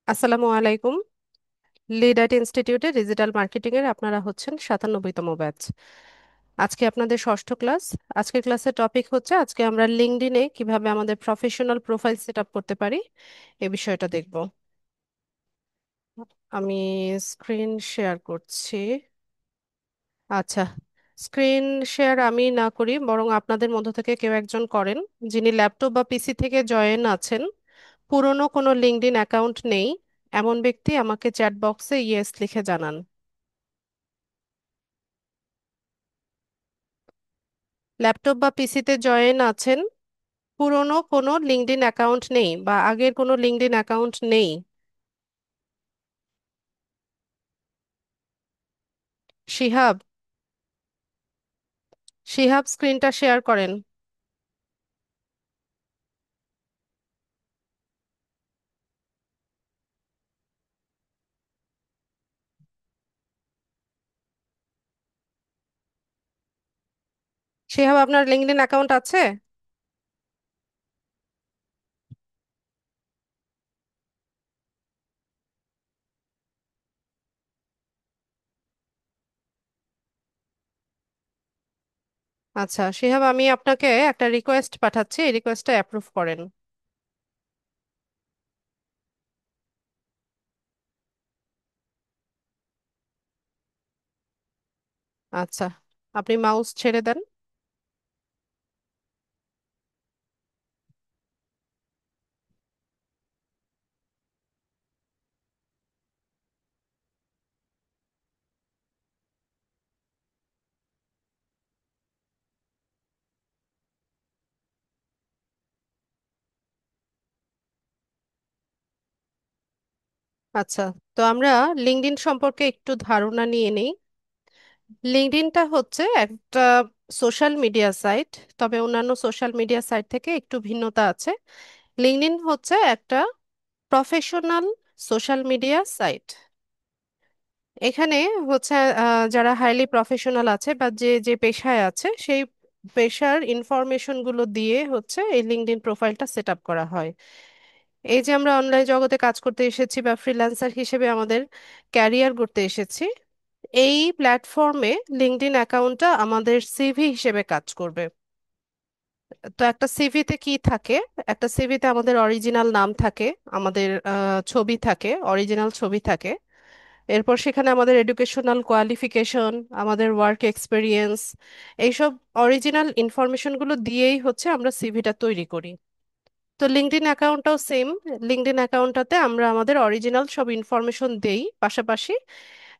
আসসালামু আলাইকুম। Lead IT ইনস্টিটিউটে ডিজিটাল মার্কেটিং এর আপনারা হচ্ছেন 97তম ব্যাচ। আজকে আপনাদের ষষ্ঠ ক্লাস। আজকের ক্লাসের টপিক হচ্ছে আজকে আমরা লিঙ্কডইনে কিভাবে আমাদের প্রফেশনাল প্রোফাইল সেট আপ করতে পারি এই বিষয়টা দেখব। আমি স্ক্রিন শেয়ার করছি। আচ্ছা, স্ক্রিন শেয়ার আমি না করি, বরং আপনাদের মধ্য থেকে কেউ একজন করেন যিনি ল্যাপটপ বা পিসি থেকে জয়েন আছেন। পুরনো কোনো লিঙ্কডইন অ্যাকাউন্ট নেই এমন ব্যক্তি আমাকে চ্যাট বক্সে ইয়েস লিখে জানান। ল্যাপটপ বা পিসিতে জয়েন আছেন, পুরনো কোনো লিঙ্কডইন অ্যাকাউন্ট নেই বা আগের কোনো লিঙ্কডইন অ্যাকাউন্ট নেই। শিহাব, শিহাব স্ক্রিনটা শেয়ার করেন। শিহাব, আপনার লিঙ্কডইন অ্যাকাউন্ট আছে? আচ্ছা শিহাব, আমি আপনাকে একটা রিকোয়েস্ট পাঠাচ্ছি, এই রিকোয়েস্টটা অ্যাপ্রুভ করেন। আচ্ছা, আপনি মাউস ছেড়ে দেন। আচ্ছা, তো আমরা লিঙ্কডইন সম্পর্কে একটু ধারণা নিয়ে নিই। লিঙ্কডইনটা হচ্ছে একটা সোশ্যাল মিডিয়া সাইট, তবে অন্যান্য সোশ্যাল মিডিয়া সাইট থেকে একটু ভিন্নতা আছে। লিঙ্কডইন হচ্ছে একটা প্রফেশনাল সোশ্যাল মিডিয়া সাইট। এখানে হচ্ছে যারা হাইলি প্রফেশনাল আছে বা যে যে পেশায় আছে সেই পেশার ইনফরমেশন গুলো দিয়ে হচ্ছে এই লিঙ্কডইন প্রোফাইলটা সেট আপ করা হয়। এই যে আমরা অনলাইন জগতে কাজ করতে এসেছি বা ফ্রিল্যান্সার হিসেবে আমাদের ক্যারিয়ার করতে এসেছি, এই প্ল্যাটফর্মে লিঙ্কডইন অ্যাকাউন্টটা আমাদের সিভি হিসেবে কাজ করবে। তো একটা সিভিতে কি থাকে? একটা সিভিতে আমাদের অরিজিনাল নাম থাকে, আমাদের ছবি থাকে, অরিজিনাল ছবি থাকে। এরপর সেখানে আমাদের এডুকেশনাল কোয়ালিফিকেশন, আমাদের ওয়ার্ক এক্সপিরিয়েন্স, এইসব অরিজিনাল ইনফরমেশনগুলো দিয়েই হচ্ছে আমরা সিভিটা তৈরি করি। তো লিঙ্কডইন অ্যাকাউন্টটাও সেম। লিঙ্কডইন অ্যাকাউন্টটাতে আমরা আমাদের অরিজিনাল সব ইনফরমেশন দেই, পাশাপাশি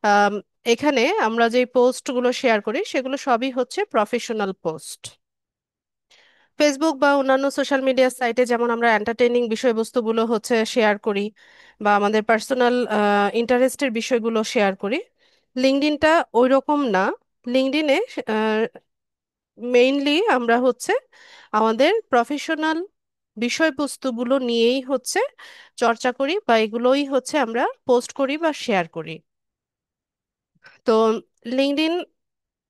আম, এখানে আমরা যে পোস্টগুলো শেয়ার করি সেগুলো সবই হচ্ছে প্রফেশনাল পোস্ট। ফেসবুক বা অন্যান্য সোশ্যাল মিডিয়া সাইটে যেমন আমরা এন্টারটেইনিং বিষয়বস্তুগুলো হচ্ছে শেয়ার করি বা আমাদের পার্সোনাল ইন্টারেস্টের বিষয়গুলো শেয়ার করি, লিঙ্কডইনটা ওই রকম না। লিঙ্কডইনে মেইনলি আমরা হচ্ছে আমাদের প্রফেশনাল বিষয়বস্তুগুলো নিয়েই হচ্ছে চর্চা করি বা এগুলোই হচ্ছে আমরা পোস্ট করি বা শেয়ার করি। তো লিঙ্কডইন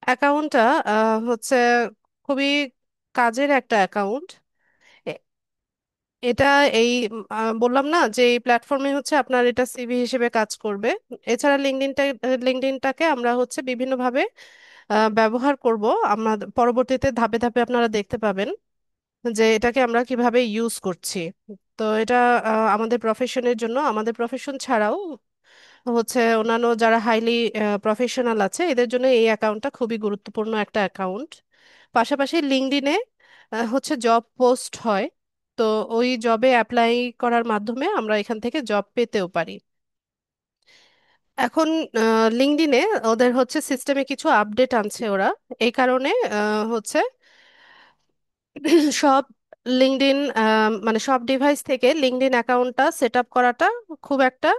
অ্যাকাউন্টটা হচ্ছে খুবই কাজের একটা অ্যাকাউন্ট। এটা এই বললাম না যে এই প্ল্যাটফর্মে হচ্ছে আপনার এটা সিভি হিসেবে কাজ করবে। এছাড়া লিঙ্কডইনটাকে আমরা হচ্ছে বিভিন্নভাবে ব্যবহার করব। আমরা পরবর্তীতে ধাপে ধাপে আপনারা দেখতে পাবেন যে এটাকে আমরা কিভাবে ইউজ করছি। তো এটা আমাদের প্রফেশনের জন্য, আমাদের প্রফেশন ছাড়াও হচ্ছে অন্যান্য যারা হাইলি প্রফেশনাল আছে এদের জন্য এই অ্যাকাউন্টটা খুবই গুরুত্বপূর্ণ একটা অ্যাকাউন্ট। পাশাপাশি লিঙ্কডইনে হচ্ছে জব পোস্ট হয়। তো ওই জবে অ্যাপ্লাই করার মাধ্যমে আমরা এখান থেকে জব পেতেও পারি। এখন লিঙ্কডইনে ওদের হচ্ছে সিস্টেমে কিছু আপডেট আনছে ওরা। এই কারণে হচ্ছে সব লিঙ্কডইন মানে সব ডিভাইস থেকে লিঙ্কডইন অ্যাকাউন্টটা সেট আপ করাটা খুব একটা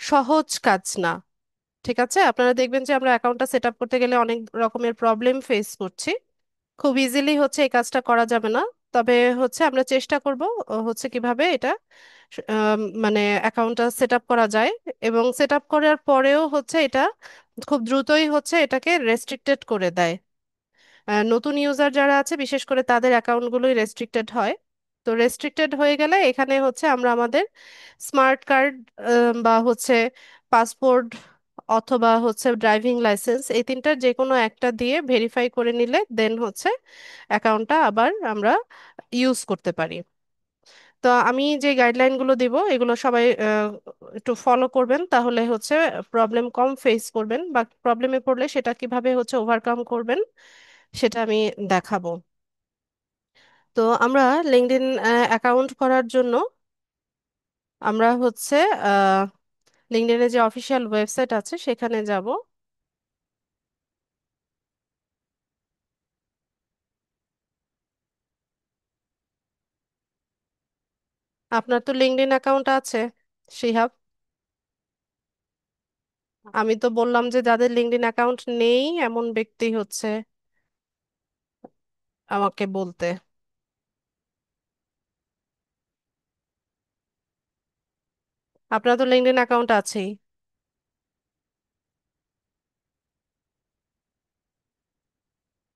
সহজ কাজ না। ঠিক আছে, আপনারা দেখবেন যে আমরা অ্যাকাউন্টটা সেট আপ করতে গেলে অনেক রকমের প্রবলেম ফেস করছি। খুব ইজিলি হচ্ছে এই কাজটা করা যাবে না। তবে হচ্ছে আমরা চেষ্টা করব হচ্ছে কিভাবে এটা মানে অ্যাকাউন্টটা সেট আপ করা যায়। এবং সেট আপ করার পরেও হচ্ছে এটা খুব দ্রুতই হচ্ছে এটাকে রেস্ট্রিক্টেড করে দেয়। নতুন ইউজার যারা আছে বিশেষ করে তাদের অ্যাকাউন্টগুলোই রেস্ট্রিক্টেড হয়। তো রেস্ট্রিক্টেড হয়ে গেলে এখানে হচ্ছে আমরা আমাদের স্মার্ট কার্ড বা হচ্ছে পাসপোর্ট অথবা হচ্ছে ড্রাইভিং লাইসেন্স এই তিনটার যে কোনো একটা দিয়ে ভেরিফাই করে নিলে দেন হচ্ছে অ্যাকাউন্টটা আবার আমরা ইউজ করতে পারি। তো আমি যে গাইডলাইনগুলো দিব এগুলো সবাই একটু ফলো করবেন, তাহলে হচ্ছে প্রবলেম কম ফেস করবেন, বা প্রবলেমে পড়লে সেটা কিভাবে হচ্ছে ওভারকাম করবেন সেটা আমি দেখাবো। তো আমরা লিঙ্কডইন অ্যাকাউন্ট করার জন্য আমরা হচ্ছে লিঙ্কডইনের যে অফিসিয়াল ওয়েবসাইট আছে সেখানে যাব। আপনার তো লিঙ্কডইন অ্যাকাউন্ট আছে, শিহাব। আমি তো বললাম যে যাদের লিঙ্কডইন অ্যাকাউন্ট নেই এমন ব্যক্তি হচ্ছে আমাকে বলতে। আপনার তো লিঙ্কডইন অ্যাকাউন্ট আছেই।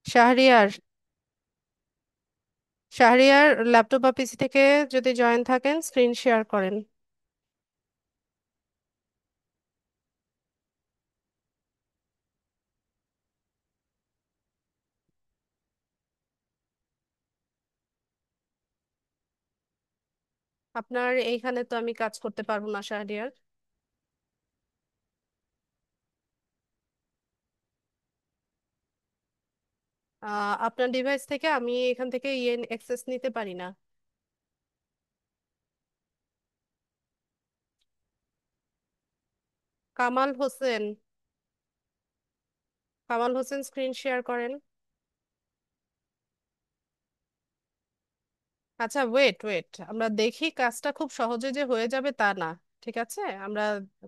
শাহরিয়ার, শাহরিয়ার ল্যাপটপ বা পিসি থেকে যদি জয়েন থাকেন স্ক্রিন শেয়ার করেন। আপনার এইখানে তো আমি কাজ করতে পারবো না শাহরিয়ার। আপনার ডিভাইস থেকে আমি এখান থেকে ইএন অ্যাক্সেস নিতে পারি না। কামাল হোসেন, কামাল হোসেন স্ক্রিন শেয়ার করেন। আচ্ছা, ওয়েট ওয়েট, আমরা দেখি কাজটা খুব সহজে যে হয়ে যাবে তা না। ঠিক আছে, আমরা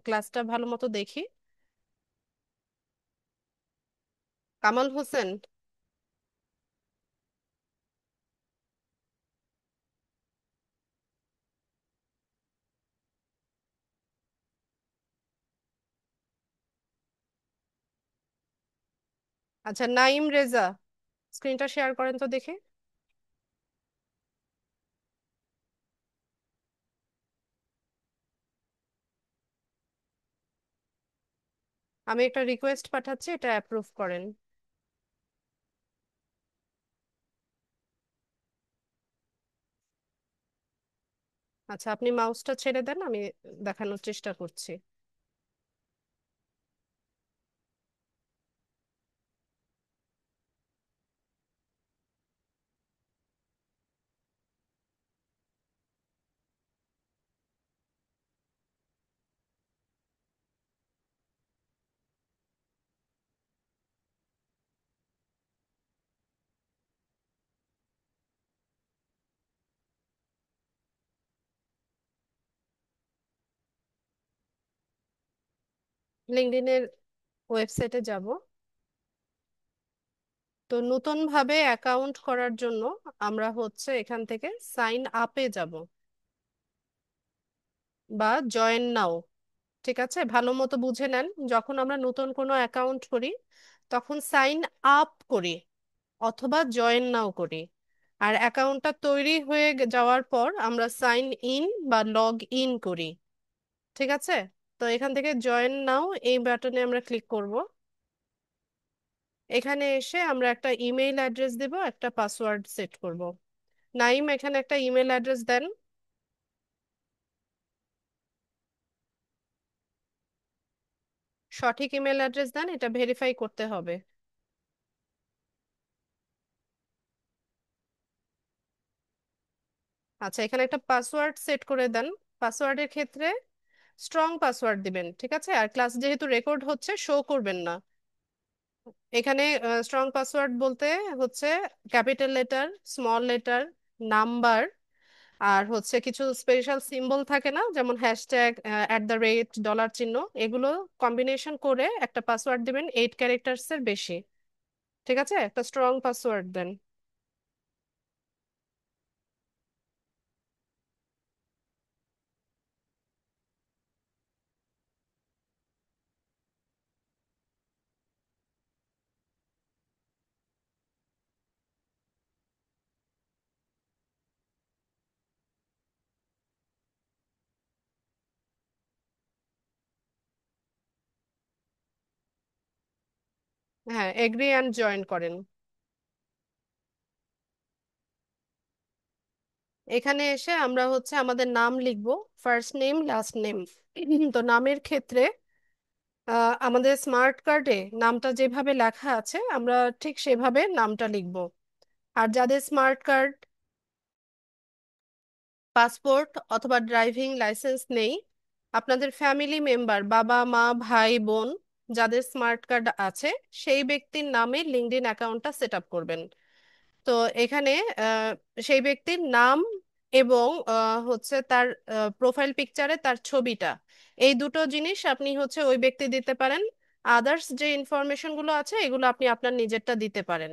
ক্লাসটা ভালো মতো দেখি। কামাল হোসেন, আচ্ছা নাইম রেজা, স্ক্রিনটা শেয়ার করেন তো দেখি। আমি একটা রিকোয়েস্ট পাঠাচ্ছি, এটা অ্যাপ্রুভ করেন। আচ্ছা, আপনি মাউসটা ছেড়ে দেন, আমি দেখানোর চেষ্টা করছি। লিঙ্কডইনের ওয়েবসাইটে যাব। তো নতুন ভাবে অ্যাকাউন্ট করার জন্য আমরা হচ্ছে এখান থেকে সাইন আপে যাব, বা জয়েন নাও। ঠিক আছে, ভালো মতো বুঝে নেন, যখন আমরা নতুন কোনো অ্যাকাউন্ট করি তখন সাইন আপ করি অথবা জয়েন নাও করি। আর অ্যাকাউন্টটা তৈরি হয়ে যাওয়ার পর আমরা সাইন ইন বা লগ ইন করি। ঠিক আছে, তো এখান থেকে জয়েন নাও এই বাটনে আমরা ক্লিক করব। এখানে এসে আমরা একটা ইমেইল অ্যাড্রেস দেব, একটা পাসওয়ার্ড সেট করব। নাইম, এখানে একটা ইমেল অ্যাড্রেস দেন। সঠিক ইমেল অ্যাড্রেস দেন, এটা ভেরিফাই করতে হবে। আচ্ছা, এখানে একটা পাসওয়ার্ড সেট করে দেন। পাসওয়ার্ডের ক্ষেত্রে স্ট্রং পাসওয়ার্ড দিবেন, ঠিক আছে? আর ক্লাস যেহেতু রেকর্ড হচ্ছে, শো করবেন না। এখানে স্ট্রং পাসওয়ার্ড বলতে হচ্ছে capital letter, small letter, number, আর হচ্ছে কিছু স্পেশাল সিম্বল থাকে না, যেমন হ্যাশট্যাগ, @, ডলার চিহ্ন, এগুলো কম্বিনেশন করে একটা পাসওয়ার্ড দিবেন 8 ক্যারেক্টার্স এর বেশি। ঠিক আছে, একটা স্ট্রং পাসওয়ার্ড দেন। হ্যাঁ, এগ্রি অ্যান্ড জয়েন করেন। এখানে এসে আমরা হচ্ছে আমাদের নাম লিখবো, ফার্স্ট নেম লাস্ট নেম। তো নামের ক্ষেত্রে আমাদের স্মার্ট কার্ডে নামটা যেভাবে লেখা আছে আমরা ঠিক সেভাবে নামটা লিখবো। আর যাদের স্মার্ট কার্ড, পাসপোর্ট অথবা ড্রাইভিং লাইসেন্স নেই, আপনাদের ফ্যামিলি মেম্বার, বাবা মা ভাই বোন, যাদের স্মার্ট কার্ড আছে সেই ব্যক্তির নামে লিঙ্কডইন অ্যাকাউন্টটা সেট আপ করবেন। তো এখানে আহ, সেই ব্যক্তির নাম এবং হচ্ছে তার প্রোফাইল পিকচারে তার ছবিটা, এই দুটো জিনিস আপনি হচ্ছে ওই ব্যক্তি দিতে পারেন। আদার্স যে ইনফরমেশন গুলো আছে এগুলো আপনি আপনার নিজেরটা দিতে পারেন।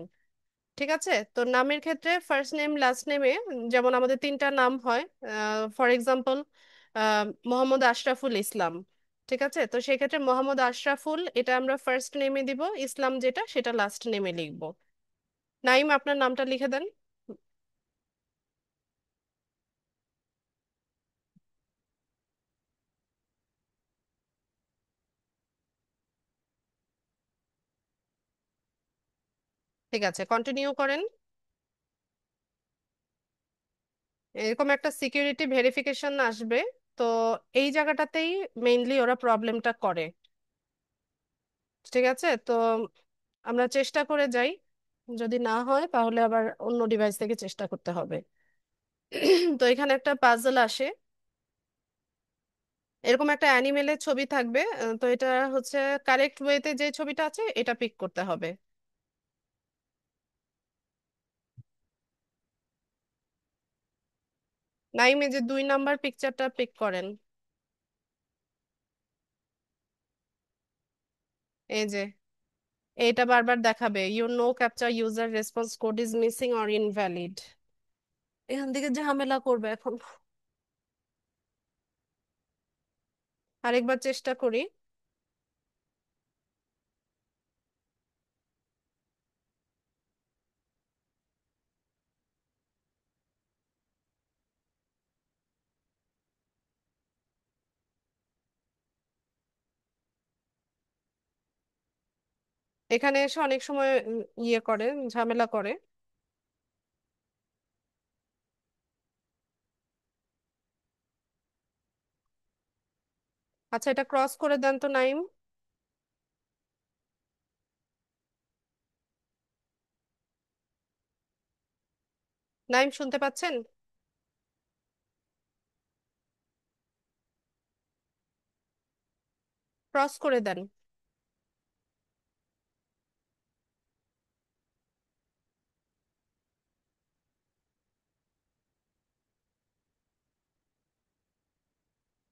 ঠিক আছে, তো নামের ক্ষেত্রে ফার্স্ট নেম লাস্ট নেমে যেমন আমাদের তিনটা নাম হয়, ফর এক্সাম্পল মোহাম্মদ আশরাফুল ইসলাম। ঠিক আছে, তো সেই ক্ষেত্রে মোহাম্মদ আশরাফুল এটা আমরা ফার্স্ট নেমে দিব, ইসলাম যেটা সেটা লাস্ট নেমে লিখবো। নাইম, আপনার নামটা লিখে দেন। ঠিক আছে, কন্টিনিউ করেন। এরকম একটা সিকিউরিটি ভেরিফিকেশন আসবে। তো এই জায়গাটাতেই মেইনলি ওরা প্রবলেমটা করে। ঠিক আছে, তো আমরা চেষ্টা করে যাই, যদি না হয় তাহলে আবার অন্য ডিভাইস থেকে চেষ্টা করতে হবে। তো এখানে একটা পাজল আসে, এরকম একটা অ্যানিমেলের ছবি থাকবে। তো এটা হচ্ছে কারেক্ট ওয়েতে যে ছবিটা আছে এটা পিক করতে হবে। নাইমে যে 2 নাম্বার পিকচারটা পিক করেন, এই যে এইটা বারবার দেখাবে your no captcha user response code is missing or invalid. এখান থেকে ঝামেলা করবে এখন। আরেকবার চেষ্টা করি। এখানে এসে অনেক সময় ইয়ে করে, ঝামেলা করে। আচ্ছা, এটা ক্রস করে দেন তো নাইম। নাইম, শুনতে পাচ্ছেন? ক্রস করে দেন।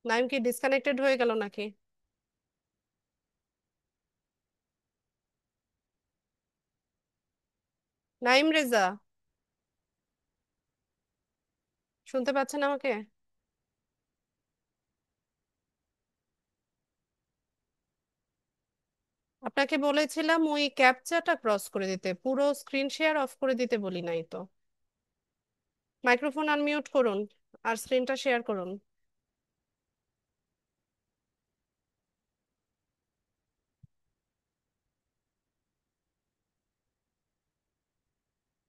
নাইম কি ডিসকানেক্টেড হয়ে গেল নাকি? নাইম রেজা, শুনতে পাচ্ছেন আমাকে? আপনাকে বলেছিলাম ওই ক্যাপচাটা ক্রস করে দিতে, পুরো স্ক্রিন শেয়ার অফ করে দিতে বলি নাই তো। মাইক্রোফোন আনমিউট করুন আর স্ক্রিনটা শেয়ার করুন।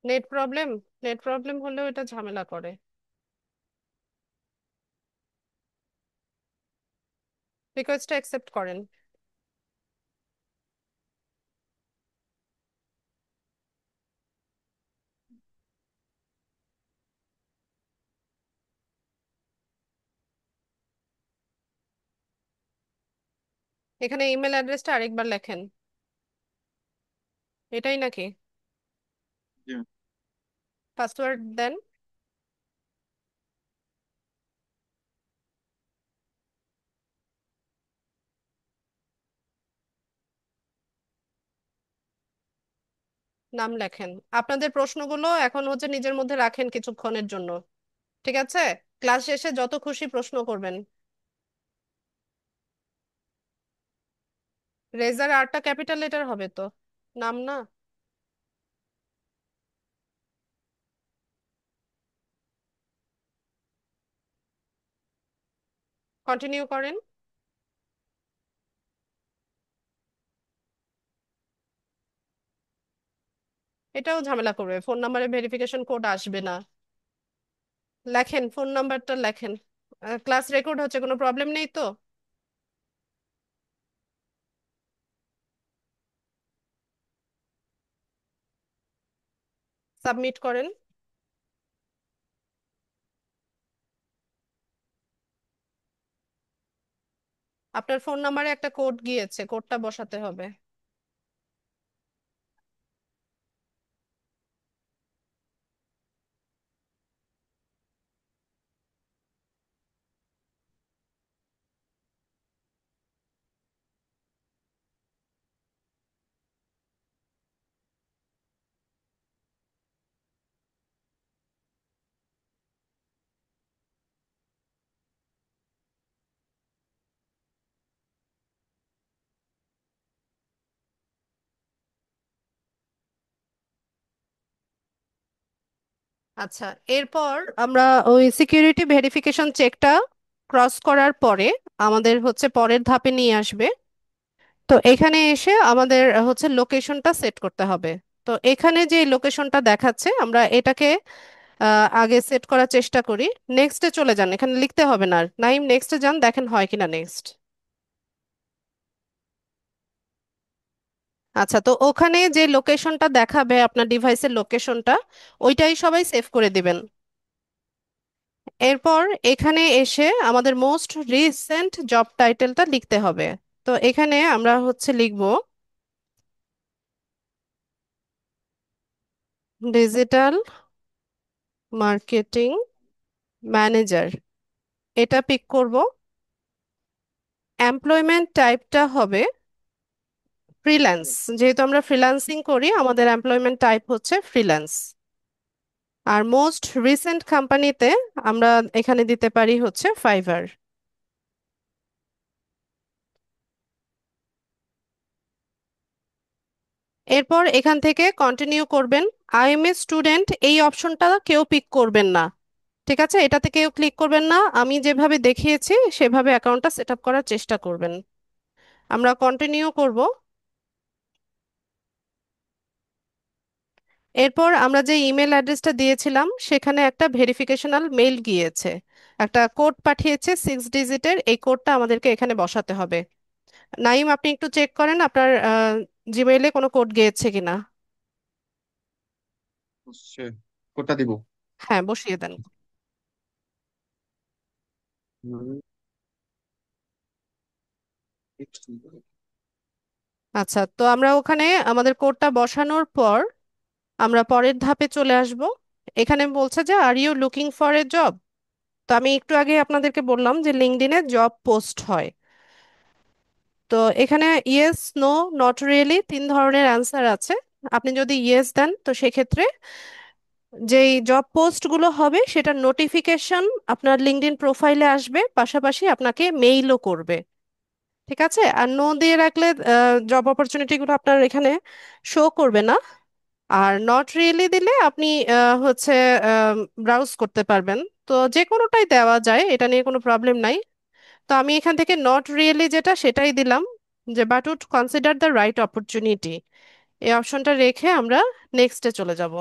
নেট প্রবলেম, নেট প্রবলেম হলেও এটা ঝামেলা করে। রিকোয়েস্টটা অ্যাকসেপ্ট করেন। এখানে ইমেল অ্যাড্রেসটা আরেকবার লেখেন। এটাই নাকি? জি। পাসওয়ার্ড দেন। নাম লেখেন। আপনাদের প্রশ্নগুলো এখন হচ্ছে নিজের মধ্যে রাখেন কিছুক্ষণের জন্য। ঠিক আছে, ক্লাস শেষে যত খুশি প্রশ্ন করবেন। রেজার আরটা ক্যাপিটাল লেটার হবে তো, নাম না? কন্টিনিউ করেন। এটাও ঝামেলা করবে, ফোন নাম্বারে ভেরিফিকেশন কোড আসবে না। লেখেন, ফোন নাম্বারটা লেখেন। ক্লাস রেকর্ড হচ্ছে, কোনো প্রবলেম নেই তো? সাবমিট করেন। আপনার ফোন নাম্বারে একটা কোড গিয়েছে, কোডটা বসাতে হবে। আচ্ছা, এরপর আমরা ওই সিকিউরিটি ভেরিফিকেশন চেকটা ক্রস করার পরে আমাদের হচ্ছে পরের ধাপে নিয়ে আসবে। তো এখানে এসে আমাদের হচ্ছে লোকেশনটা সেট করতে হবে। তো এখানে যে লোকেশনটা দেখাচ্ছে, আমরা এটাকে আগে সেট করার চেষ্টা করি। নেক্সটে চলে যান, এখানে লিখতে হবে না আর। নাইম, নেক্সটে যান, দেখেন হয় কিনা নেক্সট। আচ্ছা, তো ওখানে যে লোকেশনটা দেখাবে আপনার ডিভাইসের লোকেশনটা, ওইটাই সবাই সেভ করে দিবেন। এরপর এখানে এসে আমাদের মোস্ট রিসেন্ট জব টাইটেলটা লিখতে হবে। তো এখানে আমরা হচ্ছে লিখব ডিজিটাল মার্কেটিং ম্যানেজার। এটা পিক করব। এমপ্লয়মেন্ট টাইপটা হবে ফ্রিল্যান্স। যেহেতু আমরা ফ্রিল্যান্সিং করি, আমাদের এমপ্লয়মেন্ট টাইপ হচ্ছে ফ্রিল্যান্স। আর মোস্ট রিসেন্ট কোম্পানিতে আমরা এখানে দিতে পারি হচ্ছে ফাইবার। এরপর এখান থেকে কন্টিনিউ করবেন। আই এম এ স্টুডেন্ট, এই অপশনটা কেউ পিক করবেন না। ঠিক আছে, এটাতে কেউ ক্লিক করবেন না। আমি যেভাবে দেখিয়েছি সেভাবে অ্যাকাউন্টটা সেট আপ করার চেষ্টা করবেন। আমরা কন্টিনিউ করব। এরপর আমরা যে ইমেল অ্যাড্রেসটা দিয়েছিলাম সেখানে একটা ভেরিফিকেশনাল মেইল গিয়েছে, একটা কোড পাঠিয়েছে 6 ডিজিটের। এই কোডটা আমাদেরকে এখানে বসাতে হবে। নাইম, আপনি একটু চেক করেন আপনার জিমেইলে কোনো কোড গিয়েছে কিনা। হচ্ছে কোডটা দিব। হ্যাঁ, বসিয়ে দেন। হুম, আচ্ছা, তো আমরা ওখানে আমাদের কোডটা বসানোর পর আমরা পরের ধাপে চলে আসব। এখানে বলছে যে are you looking for a job. তো আমি একটু আগে আপনাদেরকে বললাম যে লিঙ্কডইনে জব পোস্ট হয়। তো এখানে ইয়েস, নো, নট রিয়েলি, 3 ধরনের অ্যান্সার আছে। আপনি যদি ইয়েস দেন তো সেক্ষেত্রে যেই জব পোস্টগুলো হবে সেটার নোটিফিকেশন আপনার লিঙ্কডইন প্রোফাইলে আসবে, পাশাপাশি আপনাকে মেইলও করবে। ঠিক আছে, আর নো দিয়ে রাখলে জব অপরচুনিটিগুলো আপনার এখানে শো করবে না। আর নট রিয়েলি দিলে আপনি হচ্ছে ব্রাউজ করতে পারবেন। তো যে কোনোটাই দেওয়া যায়, এটা নিয়ে কোনো প্রবলেম নাই। তো আমি এখান থেকে নট রিয়েলি যেটা সেটাই দিলাম, যে but would consider the right opportunity. এই অপশনটা রেখে আমরা নেক্সটে চলে যাব।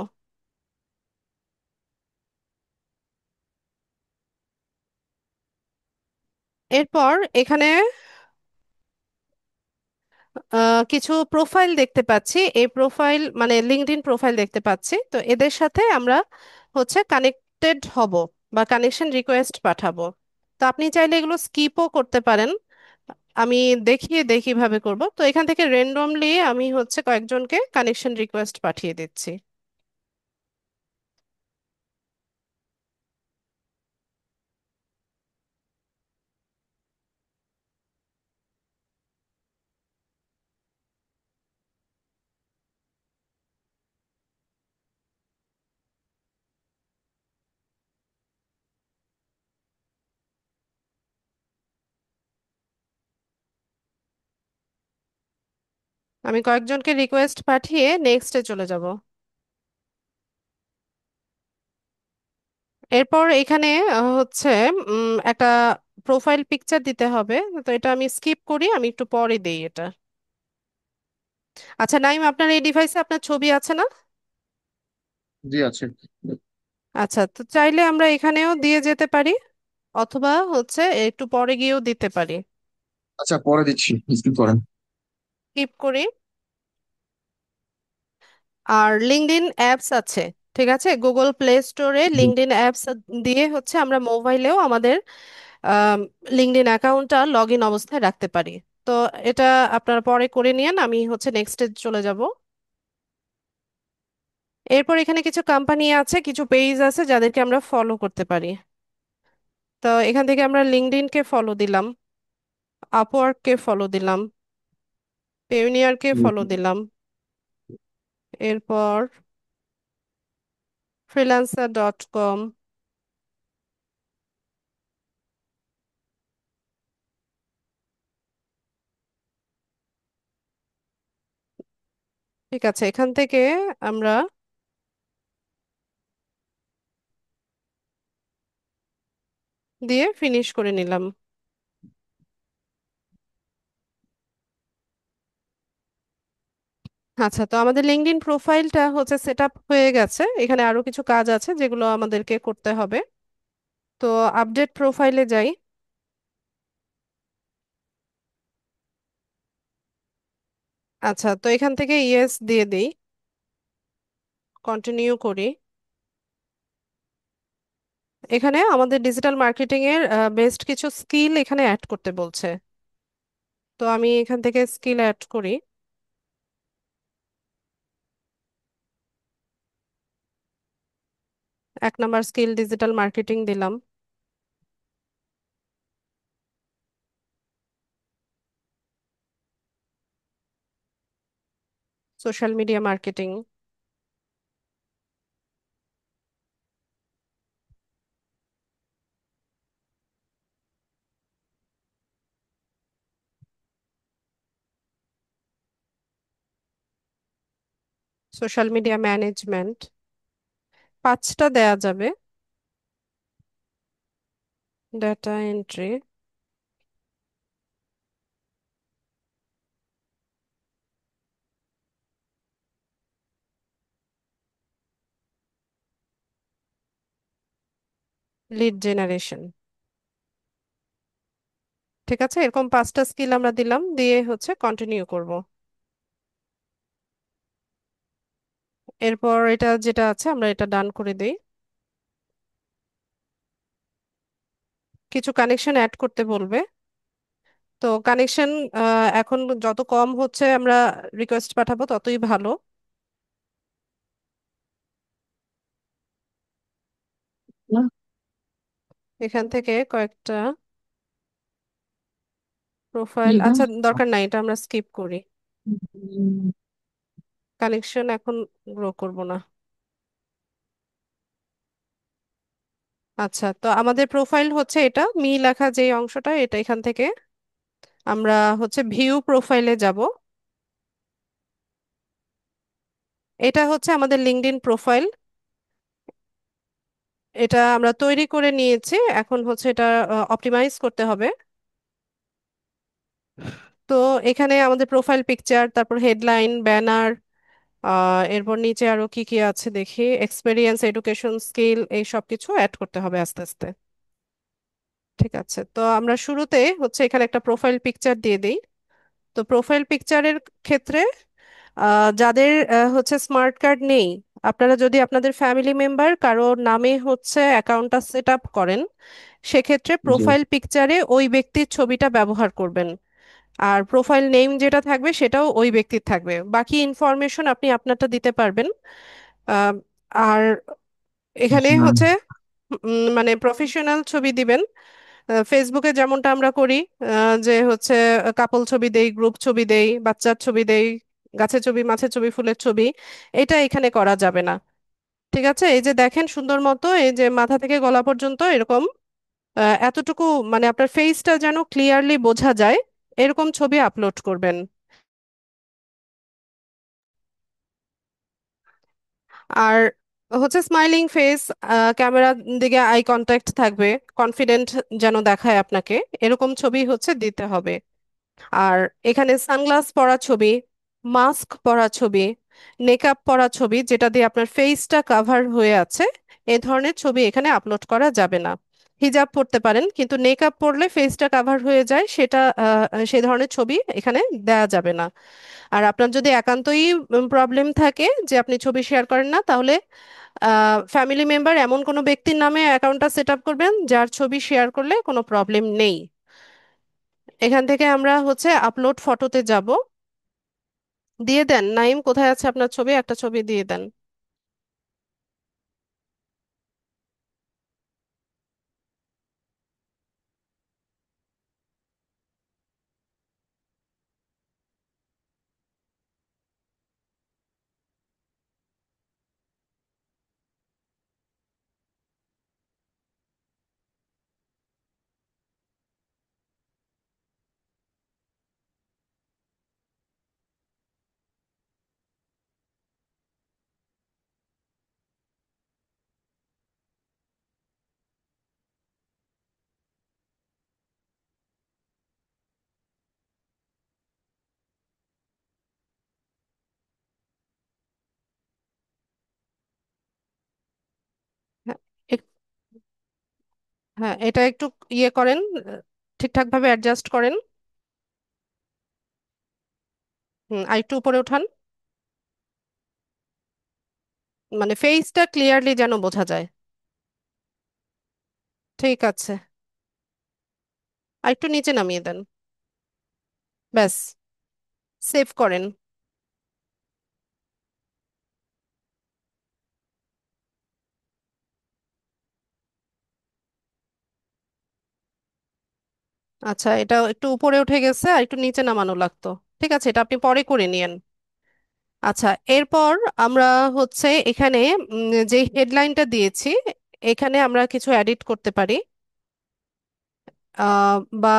এরপর এখানে কিছু প্রোফাইল দেখতে পাচ্ছি। এই প্রোফাইল মানে লিঙ্কডইন প্রোফাইল দেখতে পাচ্ছি। তো এদের সাথে আমরা হচ্ছে কানেক্টেড হব বা কানেকশন রিকোয়েস্ট পাঠাবো। তো আপনি চাইলে এগুলো স্কিপও করতে পারেন। আমি দেখিয়ে দেখি কিভাবে করব। তো এখান থেকে র্যান্ডমলি আমি হচ্ছে কয়েকজনকে কানেকশন রিকোয়েস্ট পাঠিয়ে দিচ্ছি। আমি কয়েকজনকে রিকোয়েস্ট পাঠিয়ে নেক্সটে চলে যাব। এরপর এখানে হচ্ছে একটা প্রোফাইল পিকচার দিতে হবে। তো এটা আমি স্কিপ করি, আমি একটু পরে দিই এটা। আচ্ছা নাইম, আপনার এই ডিভাইসে আপনার ছবি আছে না? জি আছে। আচ্ছা, তো চাইলে আমরা এখানেও দিয়ে যেতে পারি, অথবা হচ্ছে একটু পরে গিয়েও দিতে পারি। আচ্ছা, পরে দিচ্ছি, স্কিপ করেন। স্কিপ করি। আর লিঙ্কডইন অ্যাপস আছে, ঠিক আছে, গুগল প্লে স্টোরে জি। লিঙ্কডইন অ্যাপস দিয়ে হচ্ছে আমরা মোবাইলেও আমাদের লিঙ্কডইন অ্যাকাউন্টটা লগ ইন অবস্থায় রাখতে পারি। তো এটা আপনারা পরে করে নিয়েন, আমি হচ্ছে নেক্সটে চলে যাব। এরপর এখানে কিছু কোম্পানি আছে, কিছু পেজ আছে যাদেরকে আমরা ফলো করতে পারি। তো এখান থেকে আমরা লিঙ্কডইনকে ফলো দিলাম, আপওয়ার্ককে ফলো দিলাম, পেউনিয়ারকে ফলো দিলাম, এরপর freelancer.com। ঠিক আছে, এখান থেকে আমরা দিয়ে ফিনিশ করে নিলাম। আচ্ছা, তো আমাদের লিঙ্কডইন প্রোফাইলটা হচ্ছে সেট আপ হয়ে গেছে। এখানে আরো কিছু কাজ আছে যেগুলো আমাদেরকে করতে হবে। তো আপডেট প্রোফাইলে যাই। আচ্ছা, তো এখান থেকে ইয়েস দিয়ে দিই, কন্টিনিউ করি। এখানে আমাদের ডিজিটাল মার্কেটিং এর বেস্ট কিছু স্কিল এখানে অ্যাড করতে বলছে। তো আমি এখান থেকে স্কিল অ্যাড করি। 1 নাম্বার স্কিল ডিজিটাল মার্কেটিং দিলাম। Social media marketing, social media management, 5টা দেয়া যাবে। Data entry, lead generation. ঠিক আছে, এরকম 5টা স্কিল আমরা দিলাম, দিয়ে হচ্ছে কন্টিনিউ করব। এরপর এটা যেটা আছে আমরা এটা ডান করে দেই। কিছু কানেকশন অ্যাড করতে বলবে। তো কানেকশন এখন যত কম হচ্ছে আমরা রিকোয়েস্ট পাঠাবো ততই ভালো। এখান থেকে কয়েকটা প্রোফাইল, আচ্ছা দরকার নাই, এটা আমরা স্কিপ করি। কানেকশন এখন গ্রো করব না। আচ্ছা, তো আমাদের প্রোফাইল হচ্ছে এটা মি লেখা যে অংশটা, এটা এখান থেকে আমরা হচ্ছে ভিউ প্রোফাইলে যাব। এটা হচ্ছে আমাদের লিঙ্কডইন প্রোফাইল। এটা আমরা তৈরি করে নিয়েছি, এখন হচ্ছে এটা অপটিমাইজ করতে হবে। তো এখানে আমাদের প্রোফাইল পিকচার, তারপর হেডলাইন, ব্যানার, এরপর নিচে আরো কি কি আছে দেখি, এক্সপেরিয়েন্স, এডুকেশন, স্কিল, এই সব কিছু অ্যাড করতে হবে আস্তে আস্তে। ঠিক আছে, তো আমরা শুরুতে হচ্ছে এখানে একটা প্রোফাইল পিকচার দিয়ে দিই। তো প্রোফাইল পিকচারের ক্ষেত্রে যাদের হচ্ছে স্মার্ট কার্ড নেই, আপনারা যদি আপনাদের ফ্যামিলি মেম্বার কারো নামে হচ্ছে অ্যাকাউন্টটা সেট আপ করেন, সেক্ষেত্রে জি। প্রোফাইল পিকচারে ওই ব্যক্তির ছবিটা ব্যবহার করবেন। আর প্রোফাইল নেম যেটা থাকবে সেটাও ওই ব্যক্তির থাকবে, বাকি ইনফরমেশন আপনি আপনারটা দিতে পারবেন। আহ, আর এখানে আচ্ছা। হচ্ছে মানে প্রফেশনাল ছবি দিবেন। ফেসবুকে যেমনটা আমরা করি, যে হচ্ছে কাপল ছবি দেই, গ্রুপ ছবি দেই, বাচ্চার ছবি দেই, গাছের ছবি, মাছের ছবি, ফুলের ছবি, এটা এখানে করা যাবে না। ঠিক আছে, এই যে দেখেন সুন্দর মতো, এই যে মাথা থেকে গলা পর্যন্ত এরকম এতটুকু, মানে আপনার ফেসটা যেন ক্লিয়ারলি বোঝা যায় এরকম ছবি আপলোড করবেন। আর হচ্ছে স্মাইলিং ফেস, ক্যামেরার দিকে আই কন্ট্যাক্ট থাকবে, কনফিডেন্ট যেন দেখায় আপনাকে, এরকম ছবি হচ্ছে দিতে হবে। আর এখানে সানগ্লাস পরা ছবি, মাস্ক পরা ছবি, মেকআপ করা ছবি যেটা দিয়ে আপনার ফেসটা কাভার হয়ে আছে, এই ধরনের ছবি এখানে আপলোড করা যাবে না। হিজাব পরতে পারেন, কিন্তু মেকআপ পরলে ফেসটা কাভার হয়ে যায়, সেটা সেই ধরনের ছবি এখানে দেওয়া যাবে না। আর আপনার যদি একান্তই প্রবলেম থাকে যে আপনি ছবি শেয়ার করেন না, তাহলে ফ্যামিলি মেম্বার এমন কোনো ব্যক্তির নামে অ্যাকাউন্টটা সেট আপ করবেন যার ছবি শেয়ার করলে কোনো প্রবলেম নেই। এখান থেকে আমরা হচ্ছে আপলোড ফটোতে যাব। দিয়ে দেন নাইম, কোথায় আছে আপনার ছবি? একটা ছবি দিয়ে দেন। হ্যাঁ, এক- হ্যাঁ, এটা একটু ইয়ে করেন, ঠিকঠাক ভাবে অ্যাডজাস্ট করেন। আর একটু উপরে উঠান, মানে ফেসটা ক্লিয়ারলি যেন বোঝা যায়। ঠিক আছে, আর একটু নিচে নামিয়ে দেন। ব্যাস, সেভ করেন। আচ্ছা, এটা একটু উপরে উঠে গেছে, আর একটু নিচে নামানো লাগতো। ঠিক আছে, এটা আপনি পরে করে নিয়েন। আচ্ছা, এরপর আমরা হচ্ছে এখানে যে হেডলাইনটা দিয়েছি, এখানে আমরা কিছু এডিট করতে পারি। বা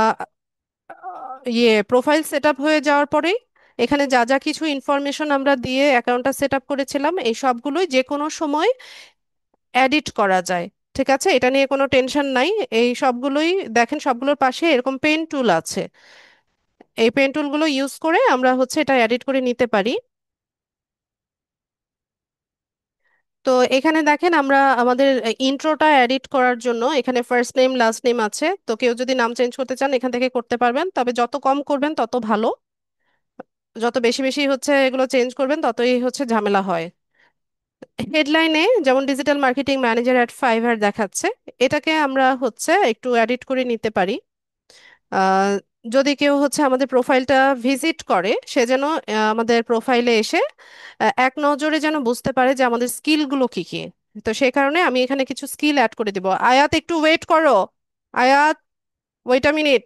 প্রোফাইল সেট আপ হয়ে যাওয়ার পরেই এখানে যা যা কিছু ইনফরমেশন আমরা দিয়ে অ্যাকাউন্টটা সেট আপ করেছিলাম, এই সবগুলোই যে কোনো সময় এডিট করা যায়। ঠিক আছে, এটা নিয়ে কোনো টেনশন নাই। এই সবগুলোই দেখেন, সবগুলোর পাশে এরকম পেন টুল আছে। এই পেন টুলগুলো ইউজ করে আমরা হচ্ছে এটা এডিট করে নিতে পারি। তো এখানে দেখেন, আমরা আমাদের ইন্ট্রোটা এডিট করার জন্য এখানে ফার্স্ট নেম লাস্ট নেম আছে। তো কেউ যদি নাম চেঞ্জ করতে চান এখান থেকে করতে পারবেন, তবে যত কম করবেন তত ভালো। যত বেশি বেশি হচ্ছে এগুলো চেঞ্জ করবেন ততই হচ্ছে ঝামেলা হয়। হেডলাইনে যেমন digital marketing manager at Fiverr দেখাচ্ছে, এটাকে আমরা হচ্ছে একটু এডিট করে নিতে পারি। আহ, যদি কেউ হচ্ছে আমাদের প্রোফাইলটা ভিজিট করে, সে যেন আমাদের প্রোফাইলে এসে এক নজরে যেন বুঝতে পারে যে আমাদের স্কিলগুলো কি কি। তো সেই কারণে আমি এখানে কিছু স্কিল অ্যাড করে দিব। আয়াত, একটু ওয়েট করো। আয়াত, ওয়েট আ মিনিট।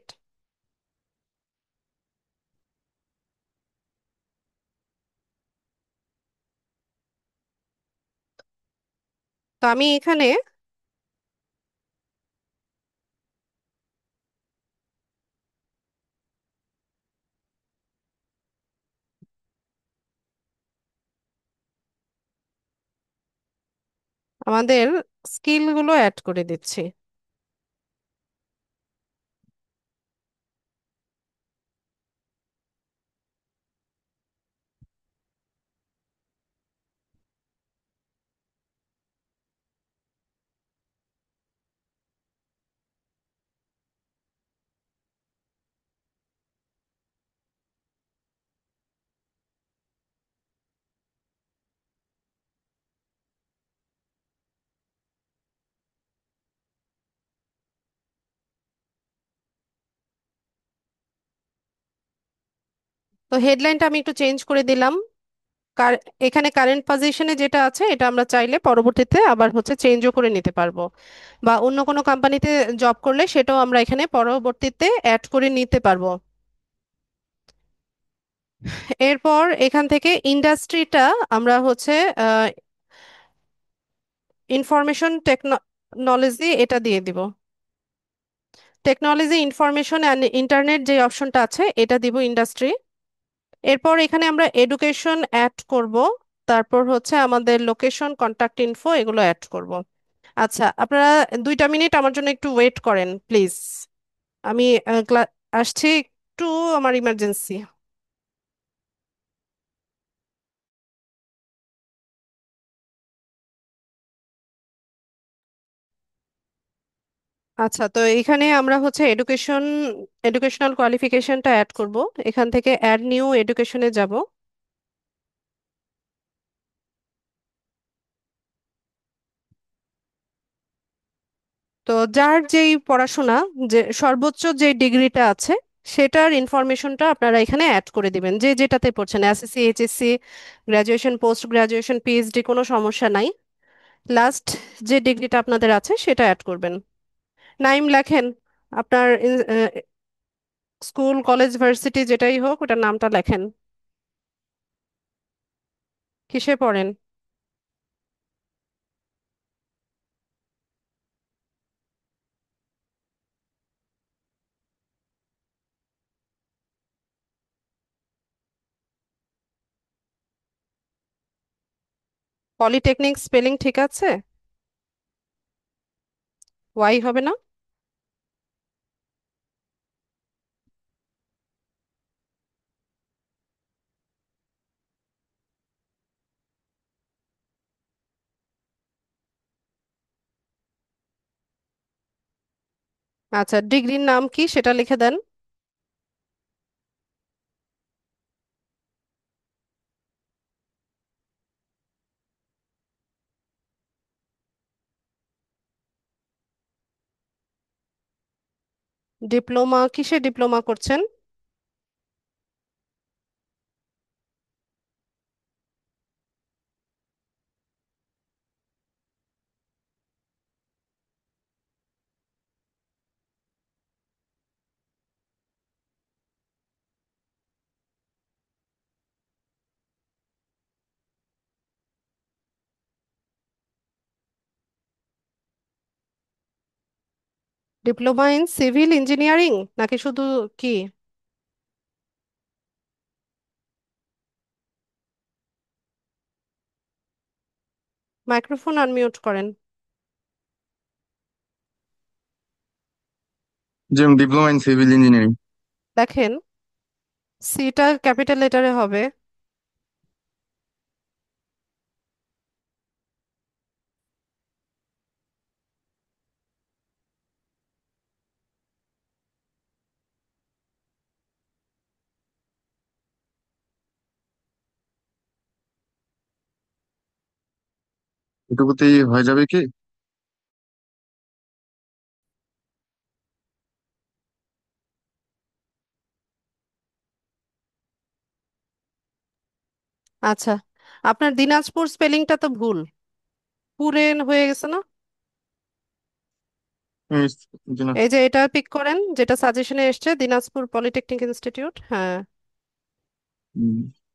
তো আমি এখানে আমাদের স্কিলগুলো অ্যাড করে দিচ্ছি। তো হেডলাইনটা আমি একটু চেঞ্জ করে দিলাম। এখানে কারেন্ট পজিশনে যেটা আছে এটা আমরা চাইলে পরবর্তীতে আবার হচ্ছে চেঞ্জও করে নিতে পারবো, বা অন্য কোনো কোম্পানিতে জব করলে সেটাও আমরা এখানে পরবর্তীতে অ্যাড করে নিতে পারবো। এরপর এখান থেকে ইন্ডাস্ট্রিটা আমরা হচ্ছে ইনফরমেশন টেকনোলজি এটা দিয়ে দিব। টেকনোলজি ইনফরমেশন অ্যান্ড ইন্টারনেট যে অপশনটা আছে এটা দিব ইন্ডাস্ট্রি। এরপর এখানে আমরা এডুকেশন অ্যাড করব। তারপর হচ্ছে আমাদের লোকেশন, কন্টাক্ট ইনফো এগুলো অ্যাড করব। আচ্ছা, আপনারা 2টা মিনিট আমার জন্য একটু ওয়েট করেন প্লিজ। আমি আসছি একটু, আমার ইমার্জেন্সি। আচ্ছা, তো এখানে আমরা হচ্ছে এডুকেশনাল কোয়ালিফিকেশনটা অ্যাড করব। এখান থেকে অ্যাড নিউ এডুকেশনে যাব। তো যার যেই পড়াশোনা, যে সর্বোচ্চ যে ডিগ্রিটা আছে সেটার ইনফরমেশনটা আপনারা এখানে অ্যাড করে দিবেন, যে যেটাতে পড়ছেন, SSC, HSC, graduation, post graduation, PhD, কোনো সমস্যা নাই। লাস্ট যে ডিগ্রিটা আপনাদের আছে সেটা অ্যাড করবেন। নাইম লেখেন, আপনার স্কুল, কলেজ, ভার্সিটি যেটাই হোক ওটার নামটা লেখেন। কিসে পড়েন? পলিটেকনিক স্পেলিং ঠিক আছে? ওয়াই হবে না? আচ্ছা, ডিগ্রির নাম কি সেটা লিখে দেন। ডিপ্লোমা, কিসে ডিপ্লোমা করছেন? ডিপ্লোমা ইন সিভিল ইঞ্জিনিয়ারিং নাকি শুধু কি? মাইক্রোফোন আনমিউট করেন। যে ডিপ্লোমা ইন সিভিল ইঞ্জিনিয়ারিং। দেখেন, সিটা ক্যাপিটাল লেটারে হবে। এটুকুতেই হয়ে যাবে কি? আচ্ছা, আপনার দিনাজপুর স্পেলিংটা তো ভুল, পুরেন হয়ে গেছে না? আমি জি না। এই যে এটা পিক করেন, যেটা সাজেশনে এসছে, দিনাজপুর পলিটেকনিক ইনস্টিটিউট, হ্যাঁ।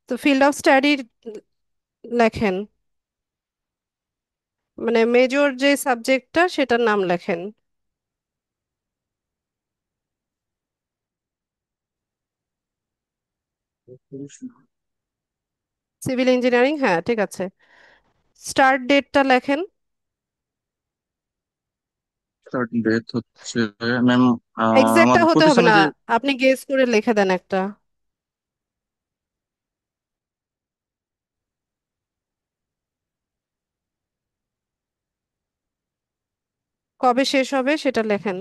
তো ফিল্ড অফ স্টাডি লেখেন, মানে মেজর যে সাবজেক্টটা সেটার নাম লেখেন। সিভিল ইঞ্জিনিয়ারিং, হ্যাঁ ঠিক আছে। স্টার্ট ডেটটা লেখেন। স্টার্ট ডেট হচ্ছে ম্যাম, এক্সাক্টটা আমার হতে হবে প্রতিষ্ঠানে না, যে আপনি গেস করে লিখে দেন একটা। কবে শেষ হবে সেটা লেখেন।